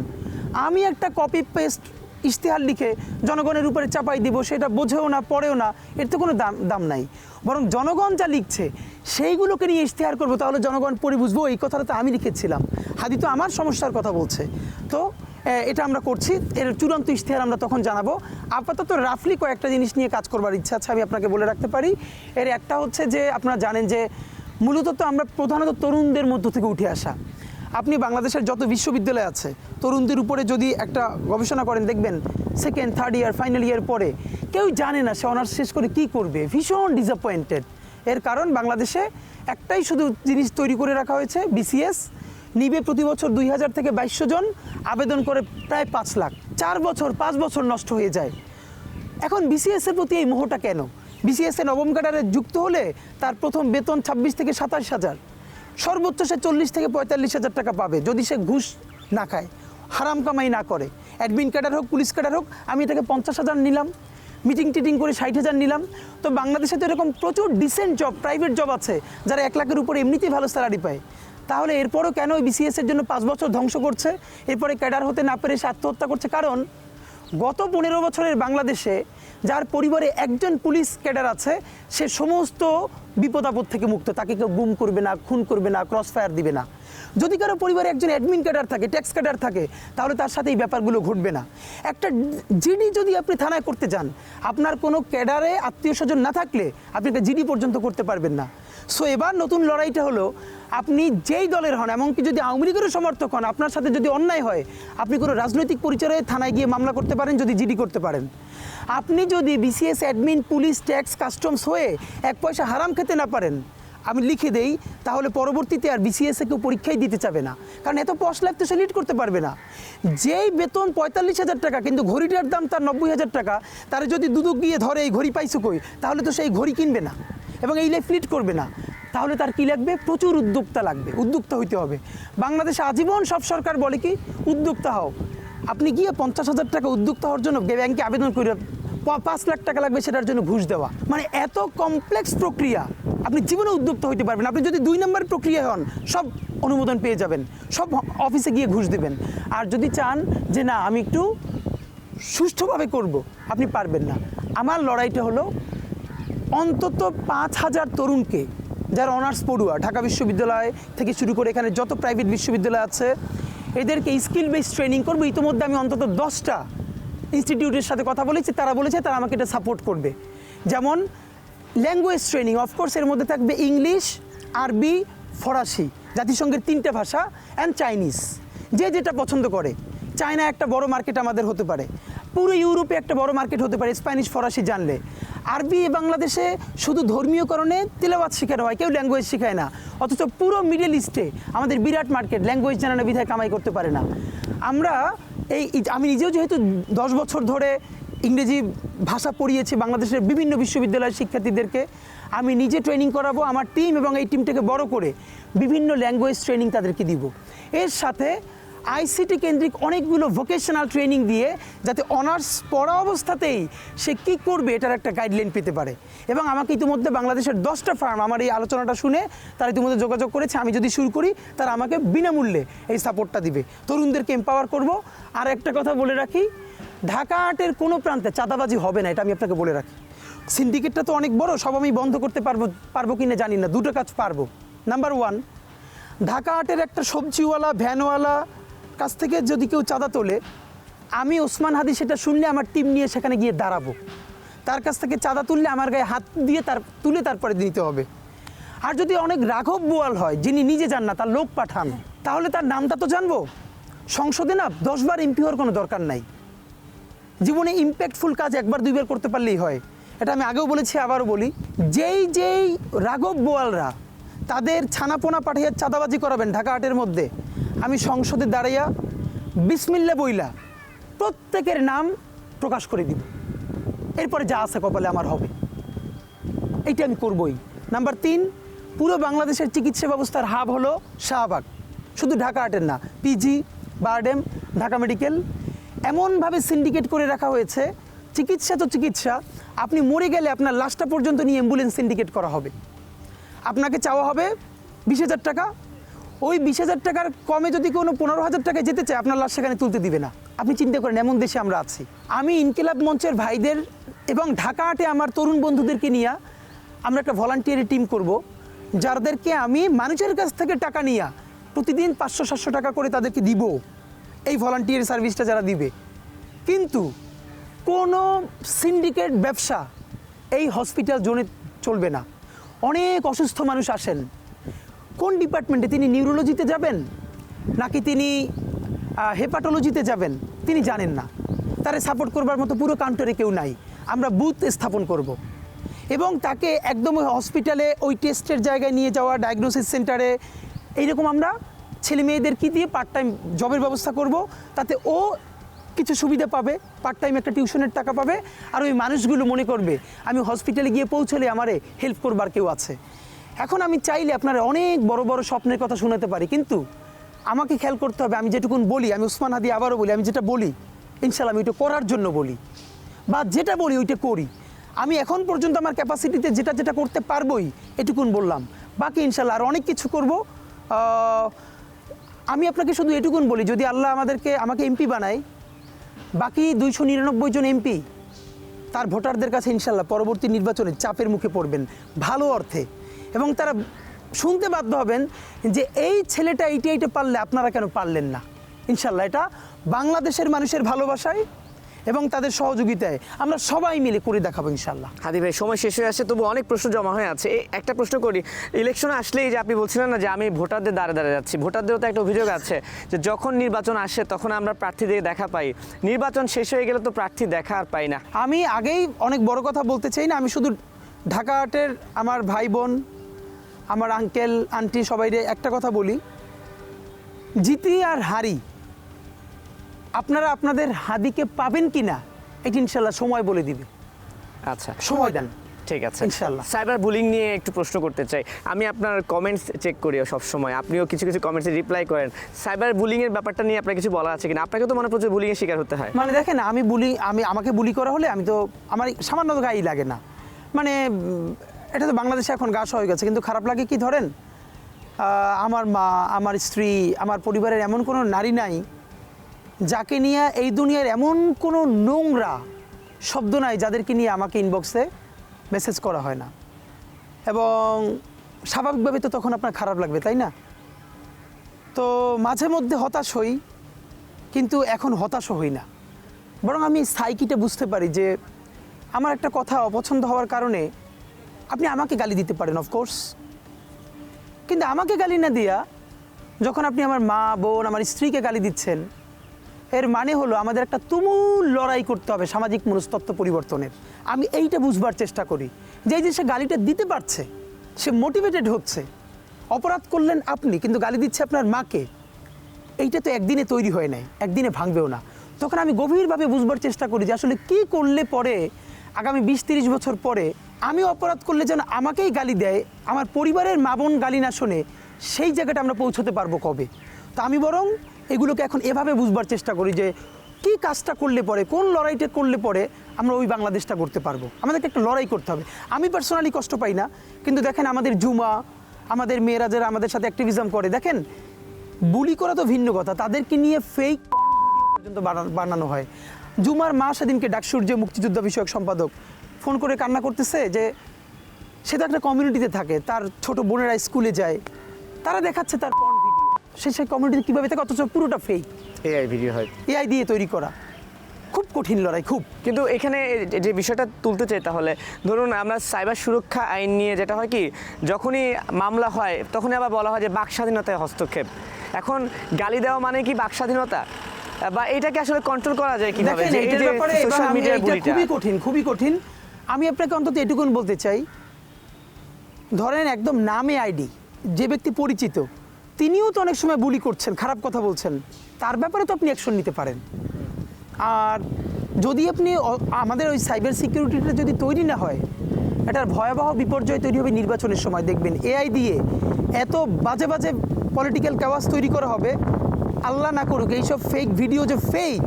আমি একটা কপি পেস্ট ইশতেহার লিখে জনগণের উপরে চাপাই দিব, সেটা বোঝেও না, পড়েও না, এর তো কোনো দাম নাই। বরং জনগণ যা লিখছে সেইগুলোকে নিয়ে ইশতেহার করবো, তাহলে জনগণ পড়ে বুঝবো এই কথাটা তো আমি লিখেছিলাম, হাদি তো আমার সমস্যার কথা বলছে। তো এটা আমরা করছি, এর চূড়ান্ত ইশতেহার আমরা তখন জানাবো। আপাতত রাফলি কয়েকটা জিনিস নিয়ে কাজ করবার ইচ্ছা আছে, আমি আপনাকে বলে রাখতে পারি। এর একটা হচ্ছে যে আপনারা জানেন যে মূলত তো আমরা প্রধানত তরুণদের মধ্য থেকে উঠে আসা। আপনি বাংলাদেশের যত বিশ্ববিদ্যালয় আছে তরুণদের উপরে যদি একটা গবেষণা করেন, দেখবেন second third year final year পরে কেউ জানে না সে অনার্স শেষ করে কী করবে, ভীষণ ডিসঅ্যাপয়েন্টেড। এর কারণ বাংলাদেশে একটাই শুধু জিনিস তৈরি করে রাখা হয়েছে, বিসিএস নিবে প্রতি বছর 2000 থেকে 2200 জন, আবেদন করে প্রায় 5 লাখ, 4 বছর 5 বছর নষ্ট হয়ে যায়। এখন বিসিএসের প্রতি এই মোহটা কেন? বিসিএসে নবম ক্যাডারে যুক্ত হলে তার প্রথম বেতন 26 থেকে 27 হাজার, সর্বোচ্চ সে 40 থেকে 45 হাজার টাকা পাবে যদি সে ঘুষ না খায়, হারাম কামাই না করে। অ্যাডমিন ক্যাডার হোক, পুলিশ ক্যাডার হোক, আমি এটাকে 50 হাজার নিলাম, মিটিং টিটিং করে 60 হাজার নিলাম। তো বাংলাদেশে তো এরকম প্রচুর ডিসেন্ট জব, প্রাইভেট জব আছে যারা 1 লাখের উপরে এমনিতেই ভালো স্যালারি পায়। তাহলে এরপরও কেন ওই বিসিএসের জন্য 5 বছর ধ্বংস করছে, এরপরে ক্যাডার হতে না পেরে সে আত্মহত্যা করছে? কারণ গত 15 বছরের বাংলাদেশে যার পরিবারে একজন পুলিশ ক্যাডার আছে সে সমস্ত বিপদ আপদ থেকে মুক্ত, তাকে কেউ গুম করবে না, খুন করবে না, ক্রস ফায়ার দিবে না। যদি কারো পরিবারে একজন অ্যাডমিন ক্যাডার থাকে, ট্যাক্স ক্যাডার থাকে, তাহলে তার সাথে এই ব্যাপারগুলো ঘটবে না। একটা জিডি যদি আপনি থানায় করতে যান, আপনার কোনো ক্যাডারে আত্মীয় স্বজন না থাকলে আপনি একটা জিডি পর্যন্ত করতে পারবেন না। সো এবার নতুন লড়াইটা হলো, আপনি যেই দলের হন, এমনকি যদি আওয়ামী লীগেরও সমর্থক হন, আপনার সাথে যদি অন্যায় হয় আপনি কোনো রাজনৈতিক পরিচয়ে থানায় গিয়ে মামলা করতে পারেন যদি জিডি করতে পারেন। আপনি যদি BCS admin, police, tax, customs হয়ে 1 পয়সা হারাম খেতে না পারেন, আমি লিখে দেই, তাহলে পরবর্তীতে আর বিসিএসে কেউ পরীক্ষাই দিতে চাবে না, কারণ এত পশ লাইফ তো সে লিড করতে পারবে না। যেই বেতন 45 হাজার টাকা কিন্তু ঘড়িটার দাম তার 90 হাজার টাকা, তার যদি দুদক গিয়ে ধরে এই ঘড়ি পাইছো কই, তাহলে তো সেই ঘড়ি কিনবে না এবং এই লাইফ লিড করবে না। তাহলে তার কি লাগবে? প্রচুর উদ্যোক্তা লাগবে, উদ্যোক্তা হইতে হবে। বাংলাদেশে আজীবন সব সরকার বলে কি, উদ্যোক্তা হও। আপনি গিয়ে 50 হাজার টাকা উদ্যোক্তা হওয়ার জন্য ব্যাংকে আবেদন করে 5 লাখ টাকা লাগবে সেটার জন্য ঘুষ দেওয়া, মানে এত কমপ্লেক্স প্রক্রিয়া, আপনি জীবনে উদ্যোক্তা হইতে পারবেন। আপনি যদি 2 নম্বর প্রক্রিয়া হন, সব অনুমোদন পেয়ে যাবেন, সব অফিসে গিয়ে ঘুষ দেবেন। আর যদি চান যে না আমি একটু সুষ্ঠুভাবে করব, আপনি পারবেন না। আমার লড়াইটা হলো অন্তত 5000 তরুণকে যারা অনার্স পড়ুয়া, ঢাকা বিশ্ববিদ্যালয় থেকে শুরু করে এখানে যত প্রাইভেট বিশ্ববিদ্যালয় আছে, এদেরকে স্কিল বেসড ট্রেনিং করবো। ইতিমধ্যে আমি অন্তত 10টা ইনস্টিটিউটের সাথে কথা বলেছি, তারা বলেছে তারা আমাকে এটা সাপোর্ট করবে। যেমন ল্যাঙ্গুয়েজ ট্রেনিং, অফকোর্স এর মধ্যে থাকবে ইংলিশ, আরবি, ফরাসি, জাতিসংঘের 3টে ভাষা, অ্যান্ড চাইনিজ, যে যেটা পছন্দ করে। চায়না একটা বড় মার্কেট আমাদের হতে পারে, পুরো ইউরোপে একটা বড় মার্কেট হতে পারে স্প্যানিশ, ফরাসি জানলে। আরবি বাংলাদেশে শুধু ধর্মীয় কারণে তেলাওয়াত শেখানো হয়, কেউ ল্যাঙ্গুয়েজ শেখায় না, অথচ পুরো মিডল ইস্টে আমাদের বিরাট মার্কেট, ল্যাঙ্গুয়েজ জানা না বিধায় কামাই করতে পারে না। আমরা আমি নিজেও যেহেতু 10 বছর ধরে ইংরেজি ভাষা পড়িয়েছি বাংলাদেশের বিভিন্ন বিশ্ববিদ্যালয়ের শিক্ষার্থীদেরকে, আমি নিজে ট্রেনিং করাবো, আমার টিম এবং এই টিমটাকে বড় করে বিভিন্ন ল্যাঙ্গুয়েজ ট্রেনিং তাদেরকে দিব। এর সাথে আইসিটি কেন্দ্রিক অনেকগুলো ভোকেশনাল ট্রেনিং দিয়ে যাতে অনার্স পড়া অবস্থাতেই সে কী করবে এটার একটা গাইডলাইন পেতে পারে। এবং আমাকে ইতিমধ্যে বাংলাদেশের 10টা ফার্ম আমার এই আলোচনাটা শুনে তারা ইতিমধ্যে যোগাযোগ করেছে, আমি যদি শুরু করি তারা আমাকে বিনামূল্যে এই সাপোর্টটা দিবে, তরুণদেরকে এম্পাওয়ার করব। আর একটা কথা বলে রাখি, ঢাকা আর্টের কোনো প্রান্তে চাঁদাবাজি হবে না, এটা আমি আপনাকে বলে রাখি। সিন্ডিকেটটা তো অনেক বড়, সব আমি বন্ধ করতে পারবো কি না জানি না, 2টো কাজ পারবো। নাম্বার 1, ঢাকা আর্টের একটা সবজিওয়ালা, ভ্যানওয়ালা কাছ থেকে যদি কেউ চাঁদা তোলে, আমি ওসমান হাদি সেটা শুনলে আমার টিম নিয়ে সেখানে গিয়ে দাঁড়াবো। তার কাছ থেকে চাঁদা তুললে আমার গায়ে হাত দিয়ে তুলে তারপরে দিতে হবে। আর যদি অনেক রাঘব বোয়াল হয়, যিনি নিজে যান না, তার লোক পাঠান, তাহলে তার নামটা তো জানবো। সংসদে না 10 বার এমপি হওয়ার কোনো দরকার নাই, জীবনে ইম্প্যাক্টফুল কাজ 1বার 2বার করতে পারলেই হয়। এটা আমি আগেও বলেছি, আবারও বলি, যেই রাঘব বোয়ালরা তাদের ছানাপোনা পাঠিয়ে চাঁদাবাজি করাবেন ঢাকা আর্টের মধ্যে, আমি সংসদে দাঁড়াইয়া বিসমিল্লা বইলা প্রত্যেকের নাম প্রকাশ করে দিব, এরপরে যা আছে কপালে আমার হবে, এইটা আমি করবই। নাম্বার 3, পুরো বাংলাদেশের চিকিৎসা ব্যবস্থার হাব হলো শাহবাগ, শুধু ঢাকা আর্টের না, পিজি, বারডেম, ঢাকা মেডিকেল, এমনভাবে সিন্ডিকেট করে রাখা হয়েছে। চিকিৎসা তো চিকিৎসা, আপনি মরে গেলে আপনার লাশটা পর্যন্ত নিয়ে অ্যাম্বুলেন্স সিন্ডিকেট করা হবে। আপনাকে চাওয়া হবে 20,000 টাকা, ওই 20,000 টাকার কমে যদি কোনো 15,000 টাকায় যেতে চায়, আপনার লাশ সেখানে তুলতে দিবে না। আপনি চিন্তা করেন, এমন দেশে আমরা আছি। আমি ইনকিলাব মঞ্চের ভাইদের এবং ঢাকা আর্টে আমার তরুণ বন্ধুদেরকে নিয়ে আমরা একটা ভলান্টিয়ারি টিম করব, যাদেরকে আমি মানুষের কাছ থেকে টাকা নিয়ে প্রতিদিন 500-700 টাকা করে তাদেরকে দিব, এই ভলান্টিয়ারি সার্ভিসটা যারা দিবে। কিন্তু কোনো সিন্ডিকেট ব্যবসা এই হসপিটাল জোনে চলবে না। অনেক অসুস্থ মানুষ আসেন, কোন ডিপার্টমেন্টে, তিনি নিউরোলজিতে যাবেন নাকি তিনি হেপাটোলজিতে যাবেন তিনি জানেন না। তারে সাপোর্ট করবার মতো পুরো কাউন্টারে কেউ নাই। আমরা বুথ স্থাপন করব এবং তাকে একদম ওই হসপিটালে ওই টেস্টের জায়গায় নিয়ে যাওয়া, ডায়াগনোসিস সেন্টারে, এইরকম আমরা ছেলে মেয়েদেরকে দিয়ে পার্ট টাইম জবের ব্যবস্থা করব। তাতে ও কিছু সুবিধা পাবে, পার্ট টাইম একটা টিউশনের টাকা পাবে, আর ওই মানুষগুলো মনে করবে আমি হসপিটালে গিয়ে পৌঁছলে আমারে হেল্প করবার কেউ আছে। এখন আমি চাইলে আপনারা অনেক বড় বড় স্বপ্নের কথা শোনাতে পারি, কিন্তু আমাকে খেয়াল করতে হবে আমি যেটুকুন বলি, আমি উসমান হাদি আবারও বলি, আমি যেটা বলি ইনশাল্লাহ আমি ওইটা করার জন্য বলি, বা যেটা বলি ওইটা করি। আমি এখন পর্যন্ত আমার ক্যাপাসিটিতে যেটা যেটা করতে পারবোই এটুকুন বললাম, বাকি ইনশাল্লাহ আর অনেক কিছু করব। আমি আপনাকে শুধু এটুকুন বলি, যদি আল্লাহ আমাকে এমপি বানায়, বাকি 299 জন এমপি তার ভোটারদের কাছে ইনশাল্লাহ পরবর্তী নির্বাচনে চাপের মুখে পড়বেন ভালো অর্থে, এবং তারা শুনতে বাধ্য হবেন যে এই ছেলেটা এইটা পারলে আপনারা কেন পারলেন না। ইনশাল্লাহ এটা বাংলাদেশের মানুষের ভালোবাসায় এবং তাদের সহযোগিতায় আমরা সবাই মিলে করে দেখাবো ইনশাল্লাহ। হাদি ভাই, সময় শেষ হয়ে আসছে, তবু অনেক প্রশ্ন জমা হয়ে আছে। একটা প্রশ্ন করি, ইলেকশনে আসলেই যে আপনি বলছিলেন না যে আমি ভোটারদের দ্বারে যাচ্ছি, ভোটারদেরও তো একটা অভিযোগ আছে যে যখন নির্বাচন আসে তখন আমরা প্রার্থীদের দেখা পাই, নির্বাচন শেষ হয়ে গেলে তো প্রার্থী দেখা আর পাই না। আমি আগেই অনেক বড় কথা বলতে চাই না, আমি শুধু ঢাকা হাটের আমার ভাই বোন, আমার আঙ্কেল আন্টি সবাইরে একটা কথা বলি, জিতি আর হারি আপনারা আপনাদের হাদিকে পাবেন কি না এটা ইনশাল্লাহ সময় বলে দিবে। আচ্ছা, সময় দেন। ঠিক আছে, ইনশাল্লাহ। সাইবার বুলিং নিয়ে একটু প্রশ্ন করতে চাই। আমি আপনার কমেন্টস চেক করি সবসময়, আপনিও কিছু কিছু কমেন্টসে রিপ্লাই করেন। সাইবার বুলিং এর ব্যাপারটা নিয়ে আপনার কিছু বলা আছে কিনা? আপনাকে তো মনে প্রচুর বুলিং এর শিকার হতে হয়। মানে দেখেন, আমাকে বুলি করা হলে আমি তো আমার সামান্য গায়ে লাগে না, মানে এটা তো বাংলাদেশে এখন গাছ হয়ে গেছে, কিন্তু খারাপ লাগে কি ধরেন, আমার মা, আমার স্ত্রী, আমার পরিবারের এমন কোনো নারী নাই যাকে নিয়ে এই দুনিয়ার এমন কোনো নোংরা শব্দ নাই যাদেরকে নিয়ে আমাকে ইনবক্সে মেসেজ করা হয় না, এবং স্বাভাবিকভাবে তো তখন আপনার খারাপ লাগবে, তাই না? তো মাঝে মধ্যে হতাশ হই, কিন্তু এখন হতাশও হই না, বরং আমি সাইকিটা বুঝতে পারি যে আমার একটা কথা অপছন্দ হওয়ার কারণে আপনি আমাকে গালি দিতে পারেন অফকোর্স, কিন্তু আমাকে গালি না দিয়া যখন আপনি আমার মা, বোন, আমার স্ত্রীকে গালি দিচ্ছেন, এর মানে হলো আমাদের একটা তুমুল লড়াই করতে হবে সামাজিক মনস্তত্ত্ব পরিবর্তনের। আমি এইটা বুঝবার চেষ্টা করি যে এই যে সে গালিটা দিতে পারছে, সে মোটিভেটেড হচ্ছে। অপরাধ করলেন আপনি, কিন্তু গালি দিচ্ছে আপনার মাকে, এইটা তো একদিনে তৈরি হয় নাই, একদিনে ভাঙবেও না। তখন আমি গভীরভাবে বুঝবার চেষ্টা করি যে আসলে কী করলে পরে আগামী 20-30 বছর পরে আমি অপরাধ করলে যেন আমাকেই গালি দেয়, আমার পরিবারের মা বোন গালি না শোনে, সেই জায়গাটা আমরা পৌঁছতে পারবো কবে। তো আমি বরং এগুলোকে এখন এভাবে বুঝবার চেষ্টা করি যে কী কাজটা করলে পরে, কোন লড়াইটা করলে পরে আমরা ওই বাংলাদেশটা করতে পারবো। আমাদেরকে একটা লড়াই করতে হবে। আমি পার্সোনালি কষ্ট পাই না, কিন্তু দেখেন আমাদের জুমা, আমাদের মেয়েরা যারা আমাদের সাথে অ্যাক্টিভিজম করে, দেখেন বুলি করা তো ভিন্ন কথা, তাদেরকে নিয়ে ফেক পর্যন্ত বানানো হয়। জুমার মা সেদিনকে ডাকসুর যে মুক্তিযুদ্ধ বিষয়ক সম্পাদক ফোন করে কান্না করতেছে যে সে তো একটা কমিউনিটিতে থাকে, তার ছোট বোনেরা স্কুলে যায়, তারা দেখাচ্ছে তার পর্ন ভিডিও, সেই কমিউনিটিতে কীভাবে থাকে, অথচ পুরোটা ফেক এআই ভিডিও হয়, এআই দিয়ে তৈরি করা। খুব কঠিন লড়াই, খুব। কিন্তু এখানে যে বিষয়টা তুলতে চাই, তাহলে ধরুন আমরা সাইবার সুরক্ষা আইন নিয়ে যেটা হয় কি, যখনই মামলা হয় তখনই আবার বলা হয় যে বাক স্বাধীনতায় হস্তক্ষেপ। এখন গালি দেওয়া মানে কি বাক স্বাধীনতা, বা এটাকে আসলে কন্ট্রোল করা যায় কিভাবে? দেখেন, এটার ব্যাপারে সোশ্যাল মিডিয়ার বুলিটা খুবই কঠিন, খুবই কঠিন। আমি আপনাকে অন্তত এটুকুন বলতে চাই, ধরেন একদম নামে আইডি যে ব্যক্তি পরিচিত, তিনিও তো অনেক সময় বুলি করছেন, খারাপ কথা বলছেন, তার ব্যাপারে তো আপনি অ্যাকশন নিতে পারেন। আর যদি আপনি আমাদের ওই সাইবার সিকিউরিটিটা যদি তৈরি না হয়, এটার ভয়াবহ বিপর্যয় তৈরি হবে নির্বাচনের সময়। দেখবেন এআই দিয়ে এত বাজে বাজে পলিটিক্যাল কাওয়াজ তৈরি করা হবে, আল্লাহ না করুক এইসব ফেক ভিডিও যে ফেক,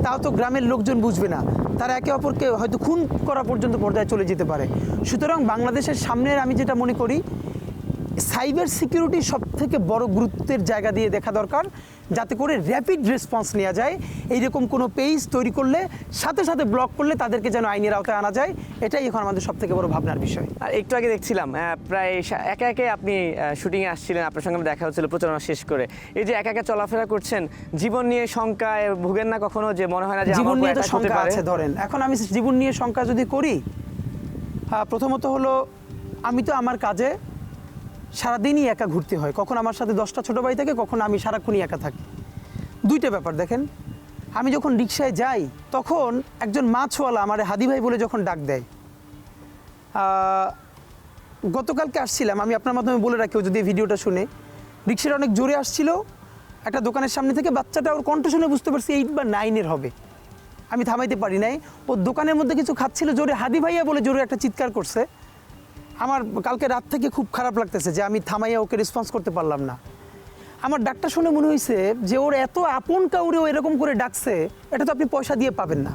তাও তো গ্রামের লোকজন বুঝবে না, তারা একে অপরকে হয়তো খুন করা পর্যন্ত পর্যায়ে চলে যেতে পারে। সুতরাং বাংলাদেশের সামনের আমি যেটা মনে করি, সাইবার সিকিউরিটি সবথেকে বড় গুরুত্বের জায়গা দিয়ে দেখা দরকার, যাতে করে র্যাপিড রেসপন্স নেওয়া যায়। এইরকম কোনো পেজ তৈরি করলে সাথে সাথে ব্লক করলে তাদেরকে যেন আইনের আওতায় আনা যায়, এটাই এখন আমাদের সবথেকে বড় ভাবনার বিষয়। আর একটু আগে দেখছিলাম প্রায় একা একে আপনি শুটিংয়ে আসছিলেন, আপনার সঙ্গে আমার দেখা হচ্ছিল প্রচারণা শেষ করে। এই যে একা একা চলাফেরা করছেন, জীবন নিয়ে শঙ্কায় ভুগেন না কখনো, যে মনে হয় না যে জীবন আমার নিয়ে তো একা হতে শঙ্কা পারে? আছে। ধরেন এখন আমি জীবন নিয়ে শঙ্কা যদি করি, প্রথমত হলো আমি তো আমার কাজে সারাদিনই একা ঘুরতে হয়। কখন আমার সাথে 10টা ছোটো ভাই থাকে, কখন আমি সারাক্ষণই একা থাকি। দুইটা ব্যাপার দেখেন, আমি যখন রিক্সায় যাই তখন একজন মাছওয়ালা আমার হাদি ভাই বলে যখন ডাক দেয়, গতকালকে আসছিলাম, আমি আপনার মাধ্যমে বলে রাখি, যদি এই ভিডিওটা শুনে, রিক্সাটা অনেক জোরে আসছিল একটা দোকানের সামনে থেকে, বাচ্চাটা ওর কণ্ঠ শুনে বুঝতে পারছি 8 বা 9-এর হবে। আমি থামাইতে পারি নাই, ও দোকানের মধ্যে কিছু খাচ্ছিল, জোরে হাদি ভাইয়া বলে জোরে একটা চিৎকার করছে। আমার কালকে রাত থেকে খুব খারাপ লাগতেছে যে আমি থামাইয়া ওকে রেসপন্স করতে পারলাম না। আমার ডাকটা শুনে মনে হয়েছে যে ওর এত আপন কাউরে ও এরকম করে ডাকছে, এটা তো আপনি পয়সা দিয়ে পাবেন না।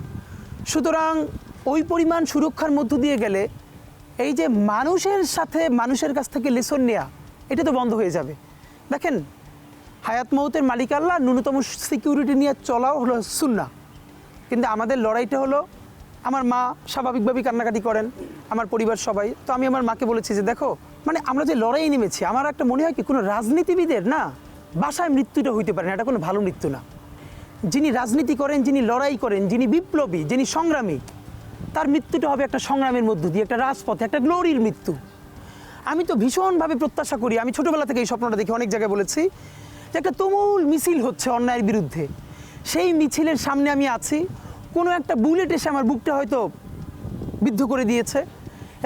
সুতরাং ওই পরিমাণ সুরক্ষার মধ্য দিয়ে গেলে এই যে মানুষের সাথে মানুষের কাছ থেকে লেসন নেওয়া, এটা তো বন্ধ হয়ে যাবে। দেখেন, হায়াত মৌতের মালিক আল্লাহ, ন্যূনতম সিকিউরিটি নিয়ে চলাও হলো সুন্নাহ। কিন্তু আমাদের লড়াইটা হলো, আমার মা স্বাভাবিকভাবেই কান্নাকাটি করেন, আমার পরিবার সবাই। তো আমি আমার মাকে বলেছি যে দেখো, মানে আমরা যে লড়াই নেমেছি, আমার একটা মনে হয় কি, কোনো রাজনীতিবিদের না বাসায় মৃত্যুটা হইতে পারে না, এটা কোনো ভালো মৃত্যু না। যিনি রাজনীতি করেন, যিনি লড়াই করেন, যিনি বিপ্লবী, যিনি সংগ্রামী, তার মৃত্যুটা হবে একটা সংগ্রামের মধ্য দিয়ে, একটা রাজপথে, একটা গ্লোরির মৃত্যু। আমি তো ভীষণভাবে প্রত্যাশা করি, আমি ছোটোবেলা থেকে এই স্বপ্নটা দেখি, অনেক জায়গায় বলেছি, যে একটা তুমুল মিছিল হচ্ছে অন্যায়ের বিরুদ্ধে, সেই মিছিলের সামনে আমি আছি, কোনো একটা বুলেট এসে আমার বুকটা হয়তো বিদ্ধ করে দিয়েছে,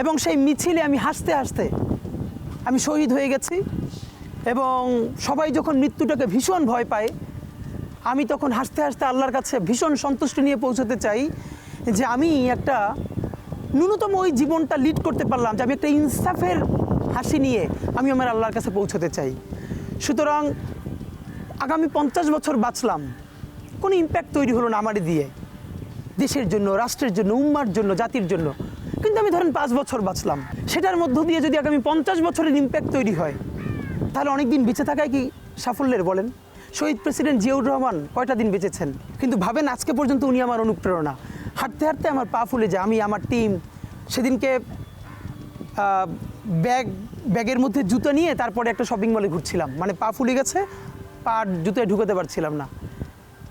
এবং সেই মিছিলে আমি হাসতে হাসতে আমি শহীদ হয়ে গেছি। এবং সবাই যখন মৃত্যুটাকে ভীষণ ভয় পায়, আমি তখন হাসতে হাসতে আল্লাহর কাছে ভীষণ সন্তুষ্টি নিয়ে পৌঁছতে চাই যে আমি একটা ন্যূনতম ওই জীবনটা লিড করতে পারলাম, যে আমি একটা ইনসাফের হাসি নিয়ে আমি আমার আল্লাহর কাছে পৌঁছতে চাই। সুতরাং আগামী 50 বছর বাঁচলাম, কোনো ইম্প্যাক্ট তৈরি হলো না আমারই দিয়ে, দেশের জন্য, রাষ্ট্রের জন্য, উম্মার জন্য, জাতির জন্য। কিন্তু আমি ধরেন 5 বছর বাঁচলাম, সেটার মধ্য দিয়ে যদি আগামী 50 বছরের ইম্প্যাক্ট তৈরি হয়, তাহলে অনেক দিন বেঁচে থাকায় কি সাফল্যের? বলেন, শহীদ প্রেসিডেন্ট জিয়াউর রহমান কয়টা দিন বেঁচেছেন? কিন্তু ভাবেন, আজকে পর্যন্ত উনি আমার অনুপ্রেরণা। হাঁটতে হাঁটতে আমার পা ফুলে যায়। আমি, আমার টিম, সেদিনকে ব্যাগের মধ্যে জুতো নিয়ে তারপরে একটা শপিং মলে ঘুরছিলাম, মানে পা ফুলে গেছে, পা জুতোয় ঢুকাতে পারছিলাম না।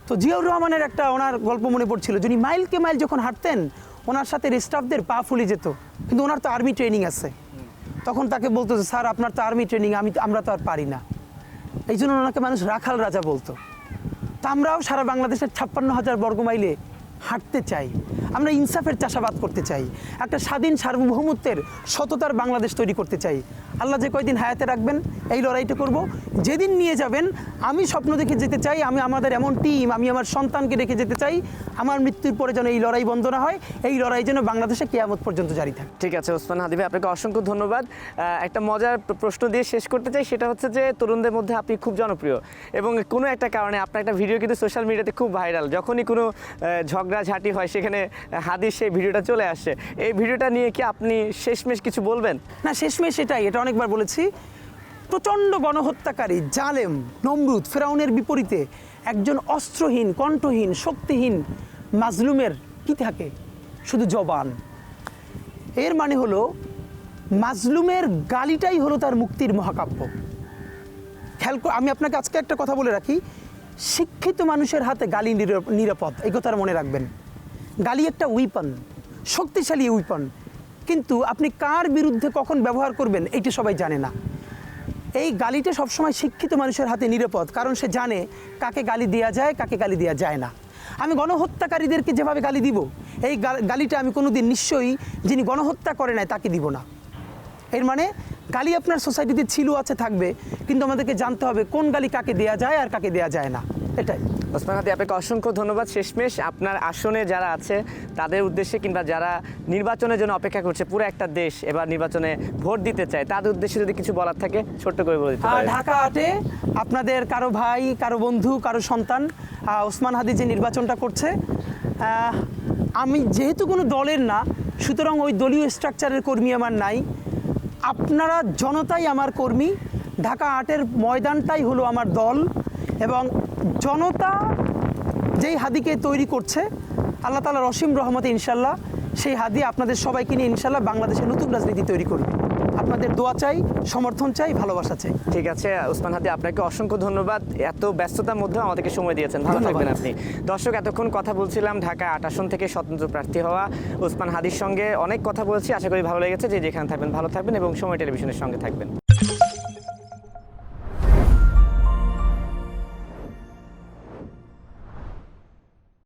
তো জিয়াউর রহমানের একটা ওনার গল্প মনে পড়ছিল, যিনি মাইলকে মাইল যখন হাঁটতেন, ওনার সাথে স্টাফদের পা ফুলে যেত, কিন্তু ওনার তো আর্মি ট্রেনিং আছে। তখন তাকে বলতো যে স্যার, আপনার তো আর্মি ট্রেনিং, আমরা তো আর পারি না। এই জন্য ওনাকে মানুষ রাখাল রাজা বলতো। তা আমরাও সারা বাংলাদেশের 56,000 বর্গমাইলে হাঁটতে চাই, আমরা ইনসাফের চাষাবাদ করতে চাই, একটা স্বাধীন সার্বভৌমত্বের সততার বাংলাদেশ তৈরি করতে চাই। আল্লাহ যে কয়দিন হায়াতে রাখবেন, এই লড়াইটা করব। যেদিন নিয়ে যাবেন, আমি স্বপ্ন দেখে যেতে চাই, আমি আমাদের এমন টিম, আমি আমার সন্তানকে রেখে যেতে চাই, আমার মৃত্যুর পরে যেন এই লড়াই বন্ধ না হয়, এই লড়াই যেন বাংলাদেশে কিয়ামত পর্যন্ত জারি থাকে। ঠিক আছে ওসমান হাদি ভাই, আপনাকে অসংখ্য ধন্যবাদ। একটা মজার প্রশ্ন দিয়ে শেষ করতে চাই, সেটা হচ্ছে যে তরুণদের মধ্যে আপনি খুব জনপ্রিয়, এবং কোনো একটা কারণে আপনার একটা ভিডিও কিন্তু সোশ্যাল মিডিয়াতে খুব ভাইরাল। যখনই কোনো ঝগড়াঝাটি হয়, সেখানে হাদির সেই ভিডিওটা চলে আসে। এই ভিডিওটা নিয়ে কি আপনি শেষমেশ কিছু বলবেন? না, শেষমেশ এটাই, এটা অনেকবার বলেছি, প্রচণ্ড গণহত্যাকারী জালেম নমরুদ ফেরাউনের বিপরীতে একজন অস্ত্রহীন, কণ্ঠহীন, শক্তিহীন মাজলুমের কি থাকে? শুধু জবান। এর মানে হলো মাজলুমের গালিটাই হলো তার মুক্তির মহাকাব্য। আমি আপনাকে আজকে একটা কথা বলে রাখি, শিক্ষিত মানুষের হাতে গালি নিরাপদ, এই কথাটা মনে রাখবেন। গালি একটা উইপন, শক্তিশালী উইপন, কিন্তু আপনি কার বিরুদ্ধে কখন ব্যবহার করবেন এইটা সবাই জানে না। এই গালিটা সবসময় শিক্ষিত মানুষের হাতে নিরাপদ, কারণ সে জানে কাকে গালি দেওয়া যায়, কাকে গালি দেওয়া যায় না। আমি গণহত্যাকারীদেরকে যেভাবে গালি দিব, এই গালিটা আমি কোনোদিন নিশ্চয়ই যিনি গণহত্যা করে নাই তাকে দিব না। এর মানে গালি আপনার সোসাইটিতে ছিল, আছে, থাকবে, কিন্তু আমাদেরকে জানতে হবে কোন গালি কাকে দেওয়া যায় আর কাকে দেওয়া যায় না, এটাই। ওসমান হাদি, আপনাকে অসংখ্য ধন্যবাদ। শেষমেশ আপনার আসনে যারা আছে তাদের উদ্দেশ্যে, কিংবা যারা নির্বাচনের জন্য অপেক্ষা করছে, পুরো একটা দেশ এবার নির্বাচনে ভোট দিতে চায়, তাদের উদ্দেশ্যে যদি কিছু বলার থাকে ছোট্ট করে বলে দিতে পারেন। ঢাকা হাটে আপনাদের কারো ভাই, কারো বন্ধু, কারো সন্তান ওসমান হাদি যে নির্বাচনটা করছে, আমি যেহেতু কোনো দলের না, সুতরাং ওই দলীয় স্ট্রাকচারের কর্মী আমার নাই। আপনারা জনতাই আমার কর্মী, ঢাকা ৮-এর ময়দানটাই হলো আমার দল, এবং জনতা যেই হাদিকে তৈরি করছে, আল্লাহ তাআলার অসীম রহমতে ইনশাল্লাহ সেই হাদি আপনাদের সবাইকে নিয়ে ইনশাল্লাহ বাংলাদেশের নতুন রাজনীতি তৈরি করবে। আপনাদের দোয়া চাই, সমর্থন চাই, ভালোবাসা চাই। ঠিক আছে ওসমান হাদি, আপনাকে অসংখ্য ধন্যবাদ, এত ব্যস্ততার মধ্যেও আমাদেরকে সময় দিয়েছেন। ভালো ধন্যবাদ। থাকবেন আপনি। দর্শক, এতক্ষণ কথা বলছিলাম ঢাকা ৮ আসন থেকে স্বতন্ত্র প্রার্থী হওয়া ওসমান হাদির সঙ্গে। অনেক কথা বলছি, আশা করি ভালো লেগেছে। যে যেখানে থাকবেন ভালো থাকবেন এবং সময় টেলিভিশনের সঙ্গে থাকবেন।